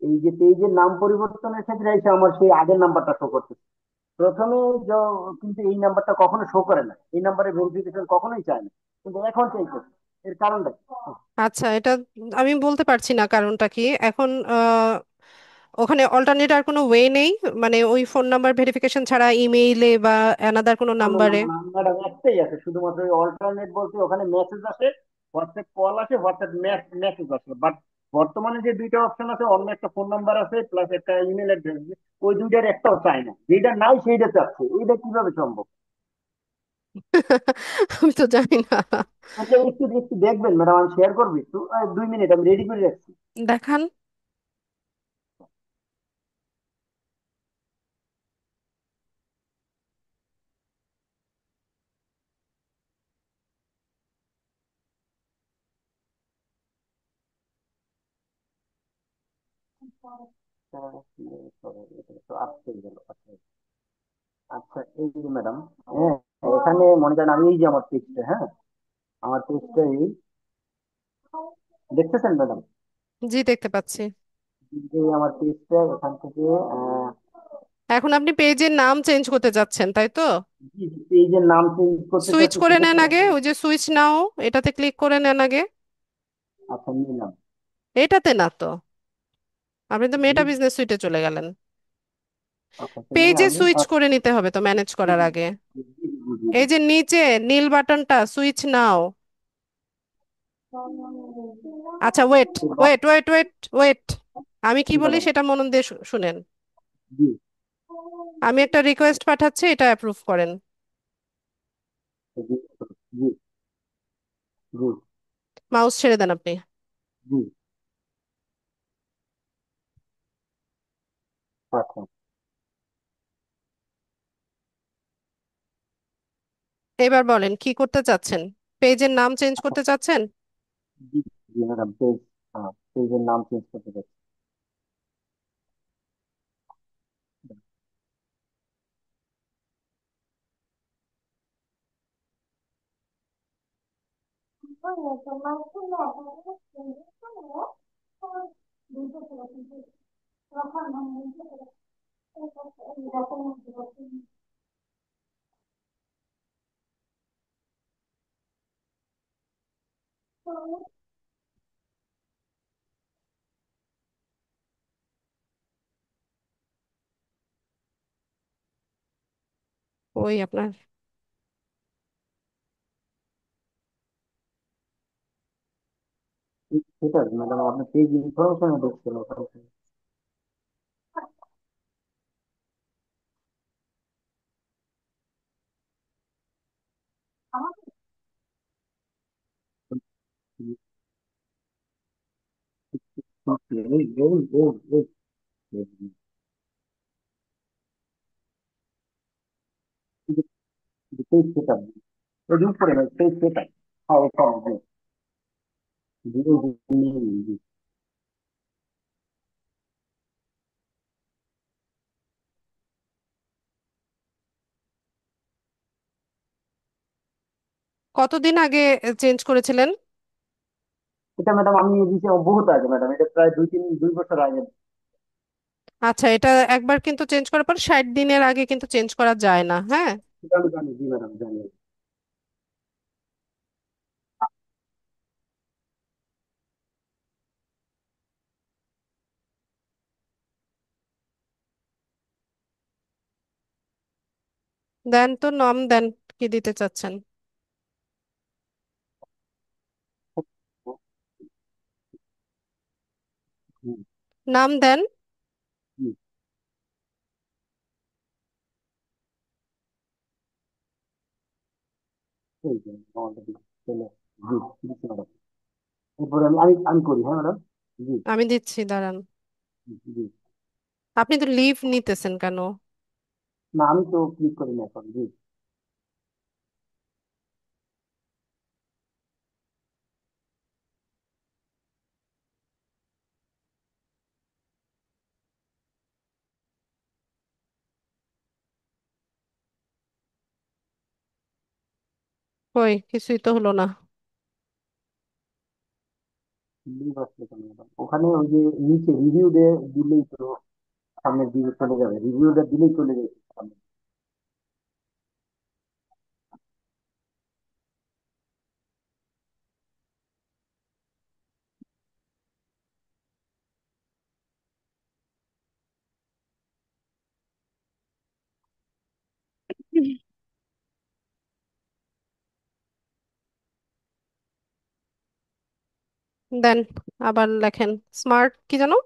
এই যে পেজের নাম পরিবর্তনের ক্ষেত্রে এসে আমার সেই আগের নাম্বারটা শো করতেছে প্রথমে। কিন্তু এই নাম্বারটা কখনো শো করে না, এই নাম্বারে ভেরিফিকেশন কখনোই চায় না, কিন্তু এখন চাইতেছে। এর কারণটা কি? আচ্ছা, এটা আমি বলতে পারছি না কারণটা কি এখন। ওখানে অল্টারনেট আর কোনো ওয়ে নেই, মানে ওই ফোন নাম্বার ভেরিফিকেশন ছাড়া ইমেইলে বা অ্যানাদার কোনো না না না নাম্বারে? না ম্যাডাম, একটাই আছে শুধুমাত্র, ওই অল্টারনেট বলতে ওখানে মেসেজ আসে, হোয়াটসঅ্যাপ কল আসে, হোয়াটসঅ্যাপ মেসেজ আসে, বাট বর্তমানে যে দুইটা অপশন আছে, অন্য একটা ফোন নাম্বার আছে প্লাস একটা ইমেল অ্যাড্রেস, ওই দুইটার একটাও চাই না, যেটা নাই সেইটা চাচ্ছে, এইটা কিভাবে সম্ভব? আমি তো জানি না। আচ্ছা, একটু একটু দেখবেন ম্যাডাম, আমি শেয়ার করবো একটু, 2 মিনিট আমি রেডি করে রাখছি। দেখান। এটা তো আসতে গেল। আচ্ছা আচ্ছা, এই যে ম্যাডাম, হ্যাঁ, এখানে মনে করেন আমি এই যে আমার পেজটা, হ্যাঁ, আমার পেজটা এই দেখতেছেন ম্যাডাম? জি, দেখতে পাচ্ছি। এই আমার পেজটা এখান থেকে এখন আপনি পেজের নাম চেঞ্জ করতে যাচ্ছেন, তাই তো? পেজের নাম চেঞ্জ করতে সুইচ চাচ্ছি, করে নেন সেক্ষেত্রে আগে, ওই যে সুইচ নাও, এটাতে ক্লিক করে নেন আগে। আচ্ছা নিলাম। এটাতে না তো, আপনি তো মেটা বিজনেস সুইটে চলে গেলেন। আচ্ছা নিয়ে পেজে আমি সুইচ করে নিতে হবে তো ম্যানেজ করার আগে। এই যে নিচে নীল বাটনটা, সুইচ নাও। আচ্ছা, wait wait wait wait wait, আমি কি বলি ম্যাডাম, সেটা মন দিয়ে শুনেন। জি আমি একটা রিকোয়েস্ট পাঠাচ্ছি, এটা অ্যাপ্রুভ করেন। জি জি জি মাউস ছেড়ে দেন আপনি। জি। আচ্ছা, এবার বলেন কি করতে চাচ্ছেন, পেজের নাম চেঞ্জ করতে চাচ্ছেন? জি জি ম্যাডাম, পেজ, হ্যাঁ, পেজের নাম চেঞ্জ করতে চাচ্ছি। ওই আপনার, ঠিক আছে ম্যাডাম, আপনার পেজ ইনফরমেশন দেখছিল ওখানে। এই এই এই এই পেজ সেটা, ওই উপরে পেজ সেটা, হ্যাঁ ওখানে, জি জি জি জি জি। কতদিন আগে চেঞ্জ করেছিলেন? এটা ম্যাডাম আমি দিয়েছি বহুত আগে ম্যাডাম, এটা প্রায় 2 বছর আগে। আচ্ছা, এটা একবার কিন্তু চেঞ্জ করার পর 60 দিনের আগে কিন্তু চেঞ্জ করা যায় না, হ্যাঁ। সেটা আমি জানি, জি ম্যাডাম জানি। দেন তো নাম দেন, কি দিতে চাচ্ছেন? হুম, নাম দেন। জি, এই যে আমাদের চলে, জি দিচ্ছি ম্যাডাম। এরপরে আমি আমি আমি করি, হ্যাঁ ম্যাডাম। জি আমি দিচ্ছি, দাঁড়ান। জি জি। আপনি তো লিভ নিতেছেন কেন? না আমি তো ক্লিক করি না এখন, জি। কই, কিছুই তো হলো না। লিভ আসলে কেন ম্যাডাম? ওখানে ওই যে নিচে রিভিউ দিলেই তো সামনের দিকে চলে যাবে, রিভিউটা দিলেই চলে যাবে সামনে। দেন, আবার লেখেন। স্মার্ট কি জানো?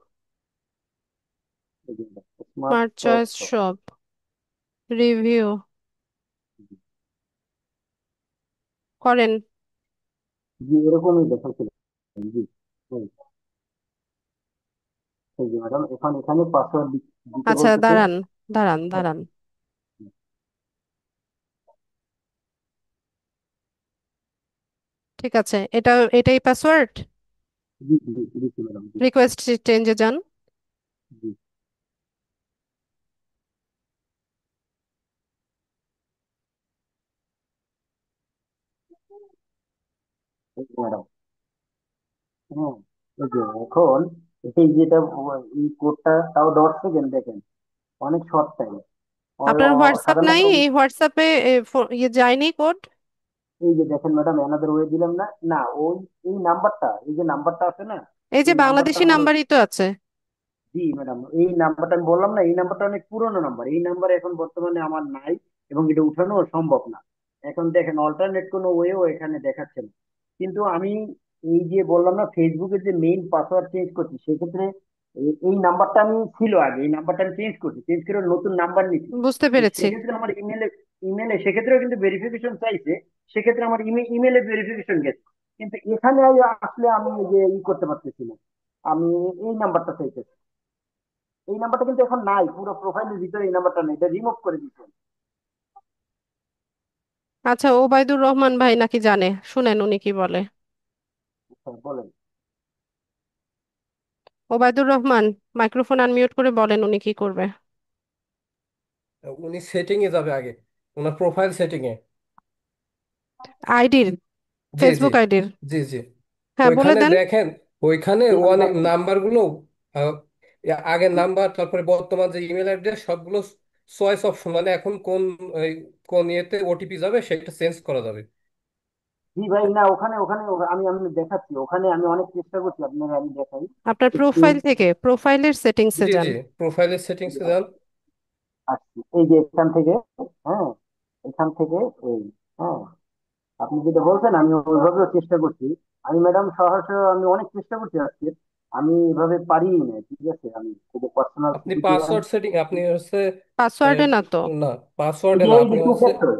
Smart smart shop choice shop review. করেন। জি এরকমই দেখাচ্ছিল। জি এই এই যে ম্যাডাম এখন এখানে পাসওয়ার্ড দিতে আচ্ছা, বলতেছে। দাঁড়ান দাঁড়ান দাঁড়ান। ঠিক আছে, এটাই পাসওয়ার্ড। জি জি দিচ্ছি ম্যাডাম জি। রিকোয়েস্ট চেঞ্জে যান। জি এই যে ম্যাডাম, হ্যাঁ এই যে এখন এই যেটা এই কোডটা তাও 10 সেকেন্ড দেখেন, অনেক শর্ট টাইম। আপনার হোয়াটসঅ্যাপ নাই? সাধারণত এই হোয়াটসঅ্যাপে ইয়ে যায়নি কোড? এই যে দেখেন ম্যাডাম অ্যানাদার ওয়ে দিলাম না, না ওই এই নাম্বারটা, এই যে নাম্বারটা আছে না, এই যে এই নাম্বারটা বাংলাদেশি আমার। নাম্বারই তো আছে। জি ম্যাডাম এই নাম্বারটা আমি বললাম না, এই নাম্বারটা অনেক পুরোনো নাম্বার, এই নাম্বার এখন বর্তমানে আমার নাই এবং এটা উঠানো সম্ভব না। এখন দেখেন অল্টারনেট কোনো ওয়েও এখানে দেখাচ্ছে না। কিন্তু আমি এই যে বললাম না ফেসবুকের যে মেইন পাসওয়ার্ড চেঞ্জ করছি, সেক্ষেত্রে এই নাম্বারটা আমি ছিল আগে, এই নাম্বারটা আমি চেঞ্জ করছি, চেঞ্জ করে নতুন নাম্বার নিচ্ছি। বুঝতে তো পেরেছি। সেক্ষেত্রে আমার ইমেলে সেক্ষেত্রেও কিন্তু ভেরিফিকেশন চাইছে, সেক্ষেত্রে আমার ইমেলে ভেরিফিকেশন গেছে। কিন্তু এখানে আসলে আমি এই যে করতে পারতেছি না, আমি এই নাম্বারটা চাইতেছি। এই নাম্বারটা কিন্তু এখন নাই, পুরো প্রোফাইলের ভিতরে এই নাম্বারটা নেই, এটা রিমুভ করে দিচ্ছেন। আচ্ছা, ওবায়দুর রহমান ভাই নাকি জানে, শুনেন উনি কি বলে। আচ্ছা, বলেন। ওবায়দুর রহমান, মাইক্রোফোন আনমিউট করে বলেন উনি কি করবে। উনি সেটিং এ যাবে আগে, ওনার প্রোফাইল সেটিং এ। আইডির, জি জি ফেসবুক আইডির। জি জি। হ্যাঁ, বলে ওইখানে দেন। দেখেন, ওইখানে জি আমি অনেক যাচ্ছি। নাম্বারগুলো, আগের নাম্বার, তারপরে বর্তমান যে ইমেল অ্যাড্রেস, সবগুলো চয়েস অপশন, মানে এখন কোন ইয়েতে ওটিপি যাবে সেটা চেঞ্জ করা যাবে। জি ভাই না, ওখানে ওখানে আমি আমি দেখাচ্ছি, ওখানে আমি অনেক চেষ্টা করছি, আপনার আমি দেখাই। আপনার প্রোফাইল থেকে, প্রোফাইলের সেটিংসে জি যান। জি, প্রোফাইলের সেটিংসে যান। আসছি এই যে এখান থেকে, হ্যাঁ এখান থেকে এই, হ্যাঁ আপনি যেটা বলছেন আমি ওইভাবে চেষ্টা করছি। আমি ম্যাডাম সহসা আমি অনেক চেষ্টা করছি আজকে, আমি এভাবে পারি না, ঠিক আছে আমি পার্সোনাল আপনি সিকিউরিটি। পাসওয়ার্ড সেটিং, আপনি হচ্ছে এ, পাসওয়ার্ডে না তো। না, পাসওয়ার্ডে না, এই যে আপনি টু হচ্ছে, ফ্যাক্টর,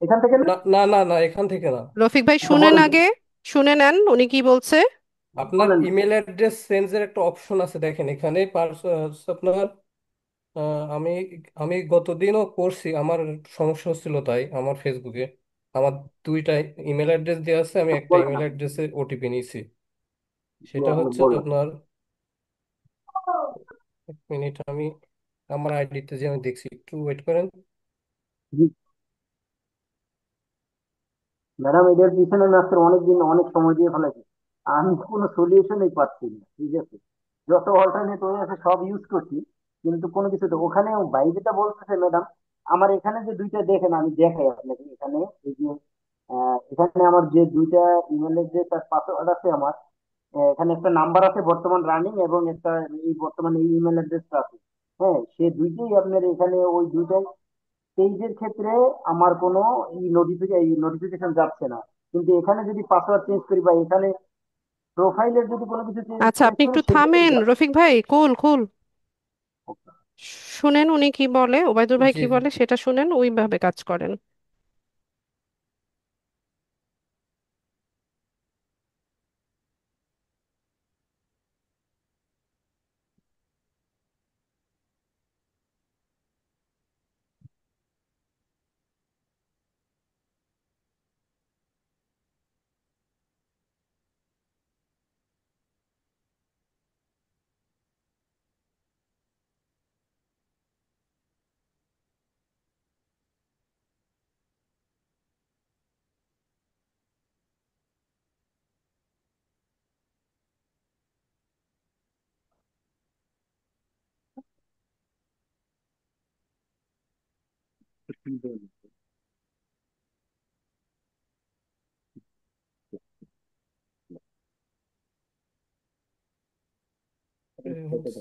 এখান থেকে না। না না না না, এখান থেকে না। রফিক ভাই আচ্ছা শুনেন বলেন, আগে, শুনে নেন উনি কি বলছে। আপনার বলেন। ইমেল অ্যাড্রেস চেঞ্জের একটা অপশন আছে, দেখেন এখানে আপনার, আমি আমি গতদিনও করছি, আমার সমস্যা হচ্ছিল, তাই আমার ফেসবুকে আমার দুইটা ইমেল অ্যাড্রেস দেওয়া আছে, আমি একটা বলেন ইমেল আপনি, অ্যাড্রেসে ওটিপি নিয়েছি। জি, সেটা আপনি হচ্ছে বলেন। আপনার, এক মিনিট, আমি আমার আইডিতে যে আমি দেখছি, একটু ওয়েট করেন। জি ম্যাডাম এটার পিছনে আমি আজকে অনেকদিন অনেক সময় দিয়ে ফেলেছি, আমি কোনো সলিউশনই পাচ্ছি না, ঠিক আছে। যত অল্টারনেট হয়ে আছে সব ইউজ করছি, কিন্তু কোনো কিছু তো ওখানে বাইরেটা বলতেছে ম্যাডাম। আমার এখানে যে দুইটা দেখেন, আমি দেখাই আপনাকে এখানে, এই যে এখানে আমার যে দুইটা ইমেলের যে তার পাসওয়ার্ড আছে আমার, এখানে একটা নাম্বার আছে বর্তমান রানিং, এবং একটা এই বর্তমানে এই ইমেল অ্যাড্রেসটা আছে। হ্যাঁ সে দুইটাই আপনার এখানে ওই দুইটাই পেজের ক্ষেত্রে আমার কোনো নোটিফিকেশন যাচ্ছে না। কিন্তু এখানে যদি পাসওয়ার্ড চেঞ্জ করি বা এখানে প্রোফাইলের যদি কোনো কিছু চেঞ্জ আচ্ছা, চেঞ্জ আপনি করি একটু সেক্ষেত্রে থামেন রফিক ভাই, কুল কুল। শুনেন উনি কি বলে, ওবায়দুর ভাই জি কি জি। বলে সেটা শুনেন, ওইভাবে কাজ করেন। এ হচ্ছে,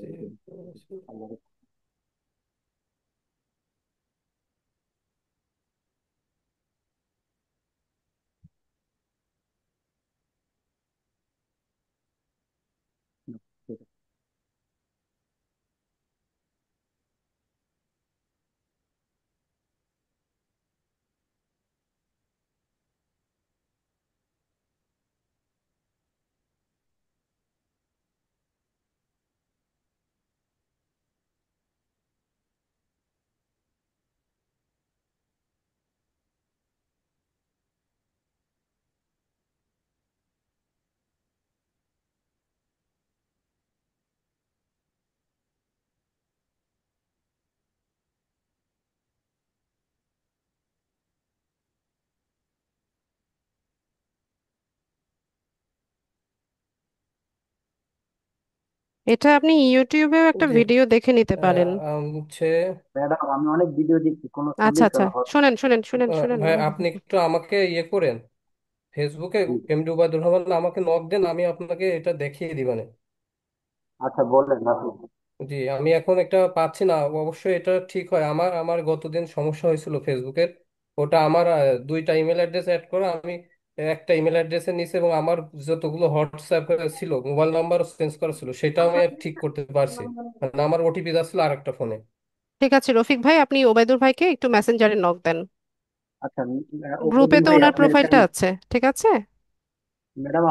এটা আপনি ইউটিউবেও একটা জি। ভিডিও দেখে নিতে পারেন। হচ্ছে ম্যাডাম আমি অনেক ভিডিও দেখছি, কোনো আচ্ছা আচ্ছা, সলিউশন হয় শুনেন শুনেন শুনেন শুনেন। ভাই আপনি একটু আমাকে করেন, ফেসবুকে না। এমডি উবায়দুর রহমান আমাকে নক দেন, আমি আপনাকে এটা দেখিয়ে দিবানে। আচ্ছা বলেন আপনি। জি, আমি এখন একটা পাচ্ছি না, অবশ্যই এটা ঠিক হয়। আমার আমার গতদিন সমস্যা হয়েছিল ফেসবুকের, ওটা আমার দুইটা ইমেল অ্যাড্রেস অ্যাড করা, আমি একটা ইমেল অ্যাড্রেসের নিচে এবং আমার যতগুলো হোয়াটসঅ্যাপ ছিল মোবাইল নাম্বারও চেঞ্জ করা ছিল, সেটাও আমি ঠিক করতে পারছি, মানে আমার ওটিপি যাচ্ছিল আরেকটা ফোনে। ঠিক আছে রফিক ভাই, আপনি ওবায়দুর ভাইকে একটু মেসেঞ্জারে নক দেন। আচ্ছা গ্রুপে ওবায়দুল তো ভাই ওনার আপনার প্রোফাইলটা আছে, ঠিক আছে। ম্যাডাম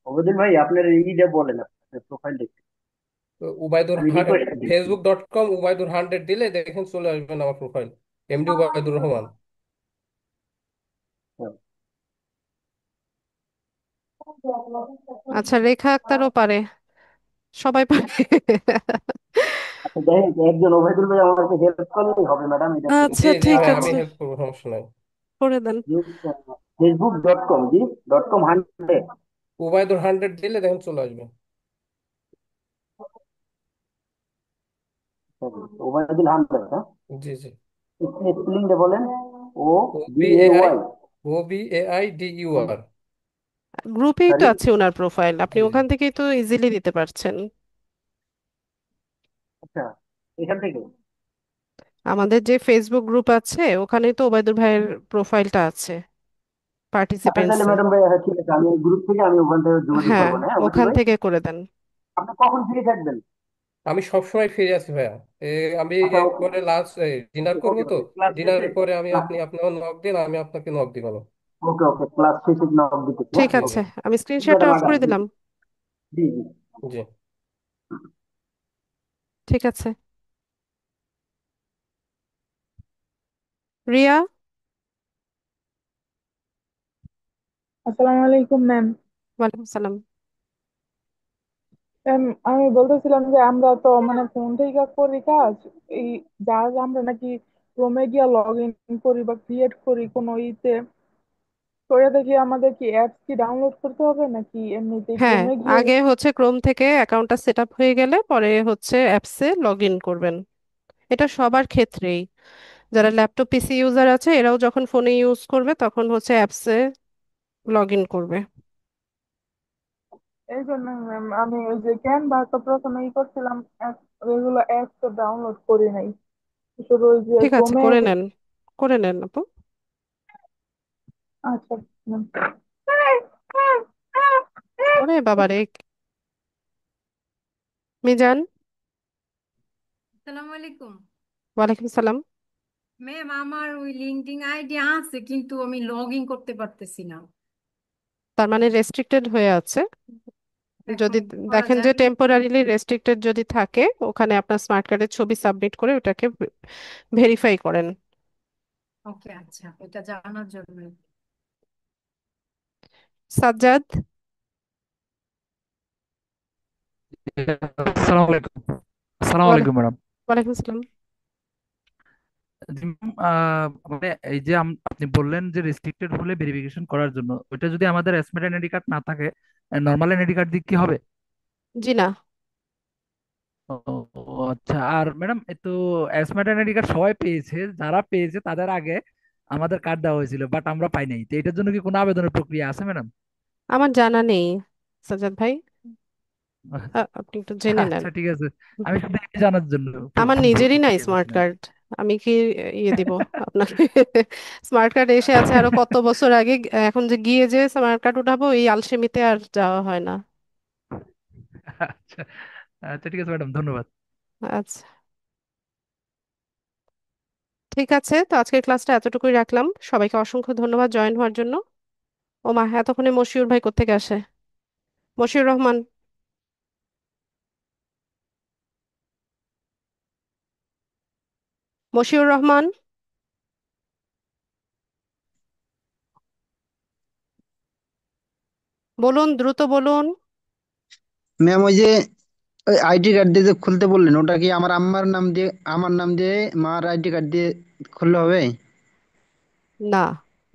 ওবায়দুল ভাই আপনার এইটা বলেন, আপনার প্রোফাইল দেখতে তো উবাইদুর আমি রিকোয়েস্ট দিচ্ছি। facebook.com উবাইদুর 100 দিলে দেখেন চলে আসবেন আমার প্রোফাইল, এমডি উবাইদুর রহমান। আচ্ছা, রেখা আক্তারও পারে, সবাই পারে। আচ্ছা যাই হোক, একজন ওবায়দুল ভাই আমাকে হেল্প করলেই হবে ম্যাডাম এটাতে। জি আচ্ছা জি ঠিক ভাই, আমি আছে, হেল্প করবো, সমস্যা নাই। করে দেন। facebook.com, জি .com 100। উবাইদুর 100 দিলে দেখেন চলে আসবে। ওবায়দুল 100, হ্যাঁ জি জি। স্পেলিংটা বলেন। O O B B A A I Y O B A I D U R. গ্রুপেই তো সরি। আছে ওনার প্রোফাইল, আপনি জি জি। ওখান থেকেই তো ইজিলি দিতে পারছেন। আচ্ছা এখান থেকে। আমাদের যে ফেসবুক গ্রুপ আছে ওখানেই তো ওবায়দুর ভাইয়ের প্রোফাইলটা আছে, আচ্ছা তাহলে পার্টিসিপেন্টসে। ম্যাডাম ভাই, হ্যাঁ ঠিক আছে, আমি গ্রুপ থেকে আমি ওখান থেকে যোগাযোগ হ্যাঁ, করবো না, হ্যাঁ ওবায়দুল ওখান ভাই। থেকে করে দেন। আপনি কখন ফ্রি থাকবেন? আমি সবসময় ফিরে আছি ভাইয়া। আমি আচ্ছা পরে লাঞ্চ ডিনার করব ওকে তো, ওকে ক্লাস শেষে। ডিনারের পরে আপনি আমার নক দিন, আমি আপনাকে নক দিব। ওকে ওকে ক্লাস শেষে নক দিতেছি, হ্যাঁ ঠিক জি জি আছে, আমি স্ক্রিন শেয়ারটা ম্যাডাম অফ আগান করে জি দিলাম। জি জি। জি। ঠিক আছে। রিয়া। আসসালামু আলাইকুম ম্যাম। ওয়ালাইকুম সালাম। ম্যাম আমি বলতেছিলাম যে আমরা তো মানে ফোন থেকে করি কাজ, এই যা যা আমরা নাকি ক্রোমে গিয়া লগ ইন করি বা ক্রিয়েট করি কোনো ইতে, তো এটা কি আমাদের কি অ্যাপস কি ডাউনলোড করতে হবে নাকি এমনিতে হ্যাঁ, ক্রোমে গিয়ে? আগে হচ্ছে ক্রোম থেকে অ্যাকাউন্টটা সেট আপ হয়ে গেলে পরে হচ্ছে অ্যাপসে লগ ইন করবেন। এটা সবার ক্ষেত্রেই, যারা ল্যাপটপ পিসি ইউজার আছে এরাও যখন ফোনে ইউজ করবে তখন হচ্ছে অ্যাপসে লগ ইন করবে। এই জন্য ম্যাম আমি ওই যে ক্যানভা তো প্রথমে করছিলাম, এগুলো অ্যাপস তো ডাউনলোড করি নাই, শুধু ওই যে ঠিক আছে, ক্রোমে। করে নেন, করে নেন আপু। আচ্ছা ম্যাম। ওরে বাবা রে, মিজান। আসসালামু আলাইকুম। ওয়ালাইকুম সালাম। ম্যাম আমার ওই লিঙ্কডইন আইডি আছে কিন্তু আমি লগ ইন করতে পারতেছি না। তার মানে রেস্ট্রিক্টেড হয়ে আছে। এখন যদি কি করা দেখেন যে যায়? টেম্পোরারিলি রেস্ট্রিক্টেড যদি থাকে, ওখানে আপনার স্মার্ট কার্ডের ছবি সাবমিট করে ওটাকে ভেরিফাই করেন। ওকে আচ্ছা, এটা জানার জন্য। সাজ্জাদ। আসসালামু আলাইকুম। আসসালামু ওয়ালা- আলাইকুম ম্যাডাম। ওয়ালাইকুম সালাম। জি ম্যাম, মানে এই যে আপনি বললেন যে রেস্ট্রিক্টেড হলে ভেরিফিকেশন করার জন্য, ওইটা যদি আমাদের এসমেট এনআইডি কার্ড না থাকে, নর্মাল এনআইডি কার্ড দিয়ে কি হবে? জি না। ও ও, আচ্ছা। আর ম্যাডাম এই তো এসমেট এনআইডি কার্ড সবাই পেয়েছে, যারা পেয়েছে তাদের আগে আমাদের কার্ড দেওয়া হয়েছিল, বাট আমরা পাই নাই। তো এটার জন্য কি কোনো আবেদনের প্রক্রিয়া আছে ম্যাডাম? আমার জানা নেই সাজ্জাদ ভাই, আপনি একটু জেনে নেন। আচ্ছা ঠিক আছে, আমি শুধু এই জানার জন্য আমার ফোন নিজেরই নাই স্মার্ট করেছিলাম। কার্ড, আমি কি ইয়ে দিব আপনাকে? স্মার্ট কার্ড এসে আছে আরো কত বছর আগে, এখন যে গিয়ে যে স্মার্ট কার্ড উঠাবো এই আলসেমিতে আর যাওয়া হয় না। আচ্ছা আচ্ছা, ঠিক আছে ম্যাডাম, ধন্যবাদ। আচ্ছা ঠিক আছে, তো আজকের ক্লাসটা এতটুকুই রাখলাম, সবাইকে অসংখ্য ধন্যবাদ জয়েন হওয়ার জন্য। ও মা, এতক্ষণে মশিউর ভাই কোত্থেকে আসে? মশিউর রহমান। মশিউর রহমান, বলুন, দ্রুত বলুন। ম্যাম ওই যে ওই আইডি কার্ড দিয়ে যে খুলতে বললেন, ওটা কি আমার আম্মার নাম দিয়ে, আমার নাম দিয়ে মার আইডি কার্ড দিয়ে খুললে হবে? না,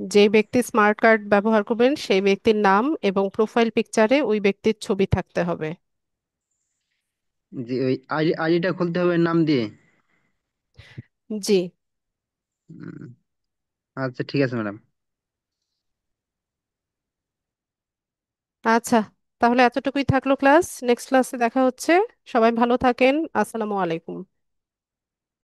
যে ব্যক্তি স্মার্ট কার্ড ব্যবহার করবেন সেই ব্যক্তির নাম এবং প্রোফাইল পিকচারে ওই ব্যক্তির ছবি থাকতে হবে। জি, ওই আইডিটা খুলতে হবে নাম দিয়ে। জি। উম, আচ্ছা ঠিক আছে ম্যাডাম। আচ্ছা, তাহলে এতটুকুই থাকলো ক্লাস, নেক্সট ক্লাসে দেখা হচ্ছে। সবাই ভালো থাকেন, আসসালামু আলাইকুম।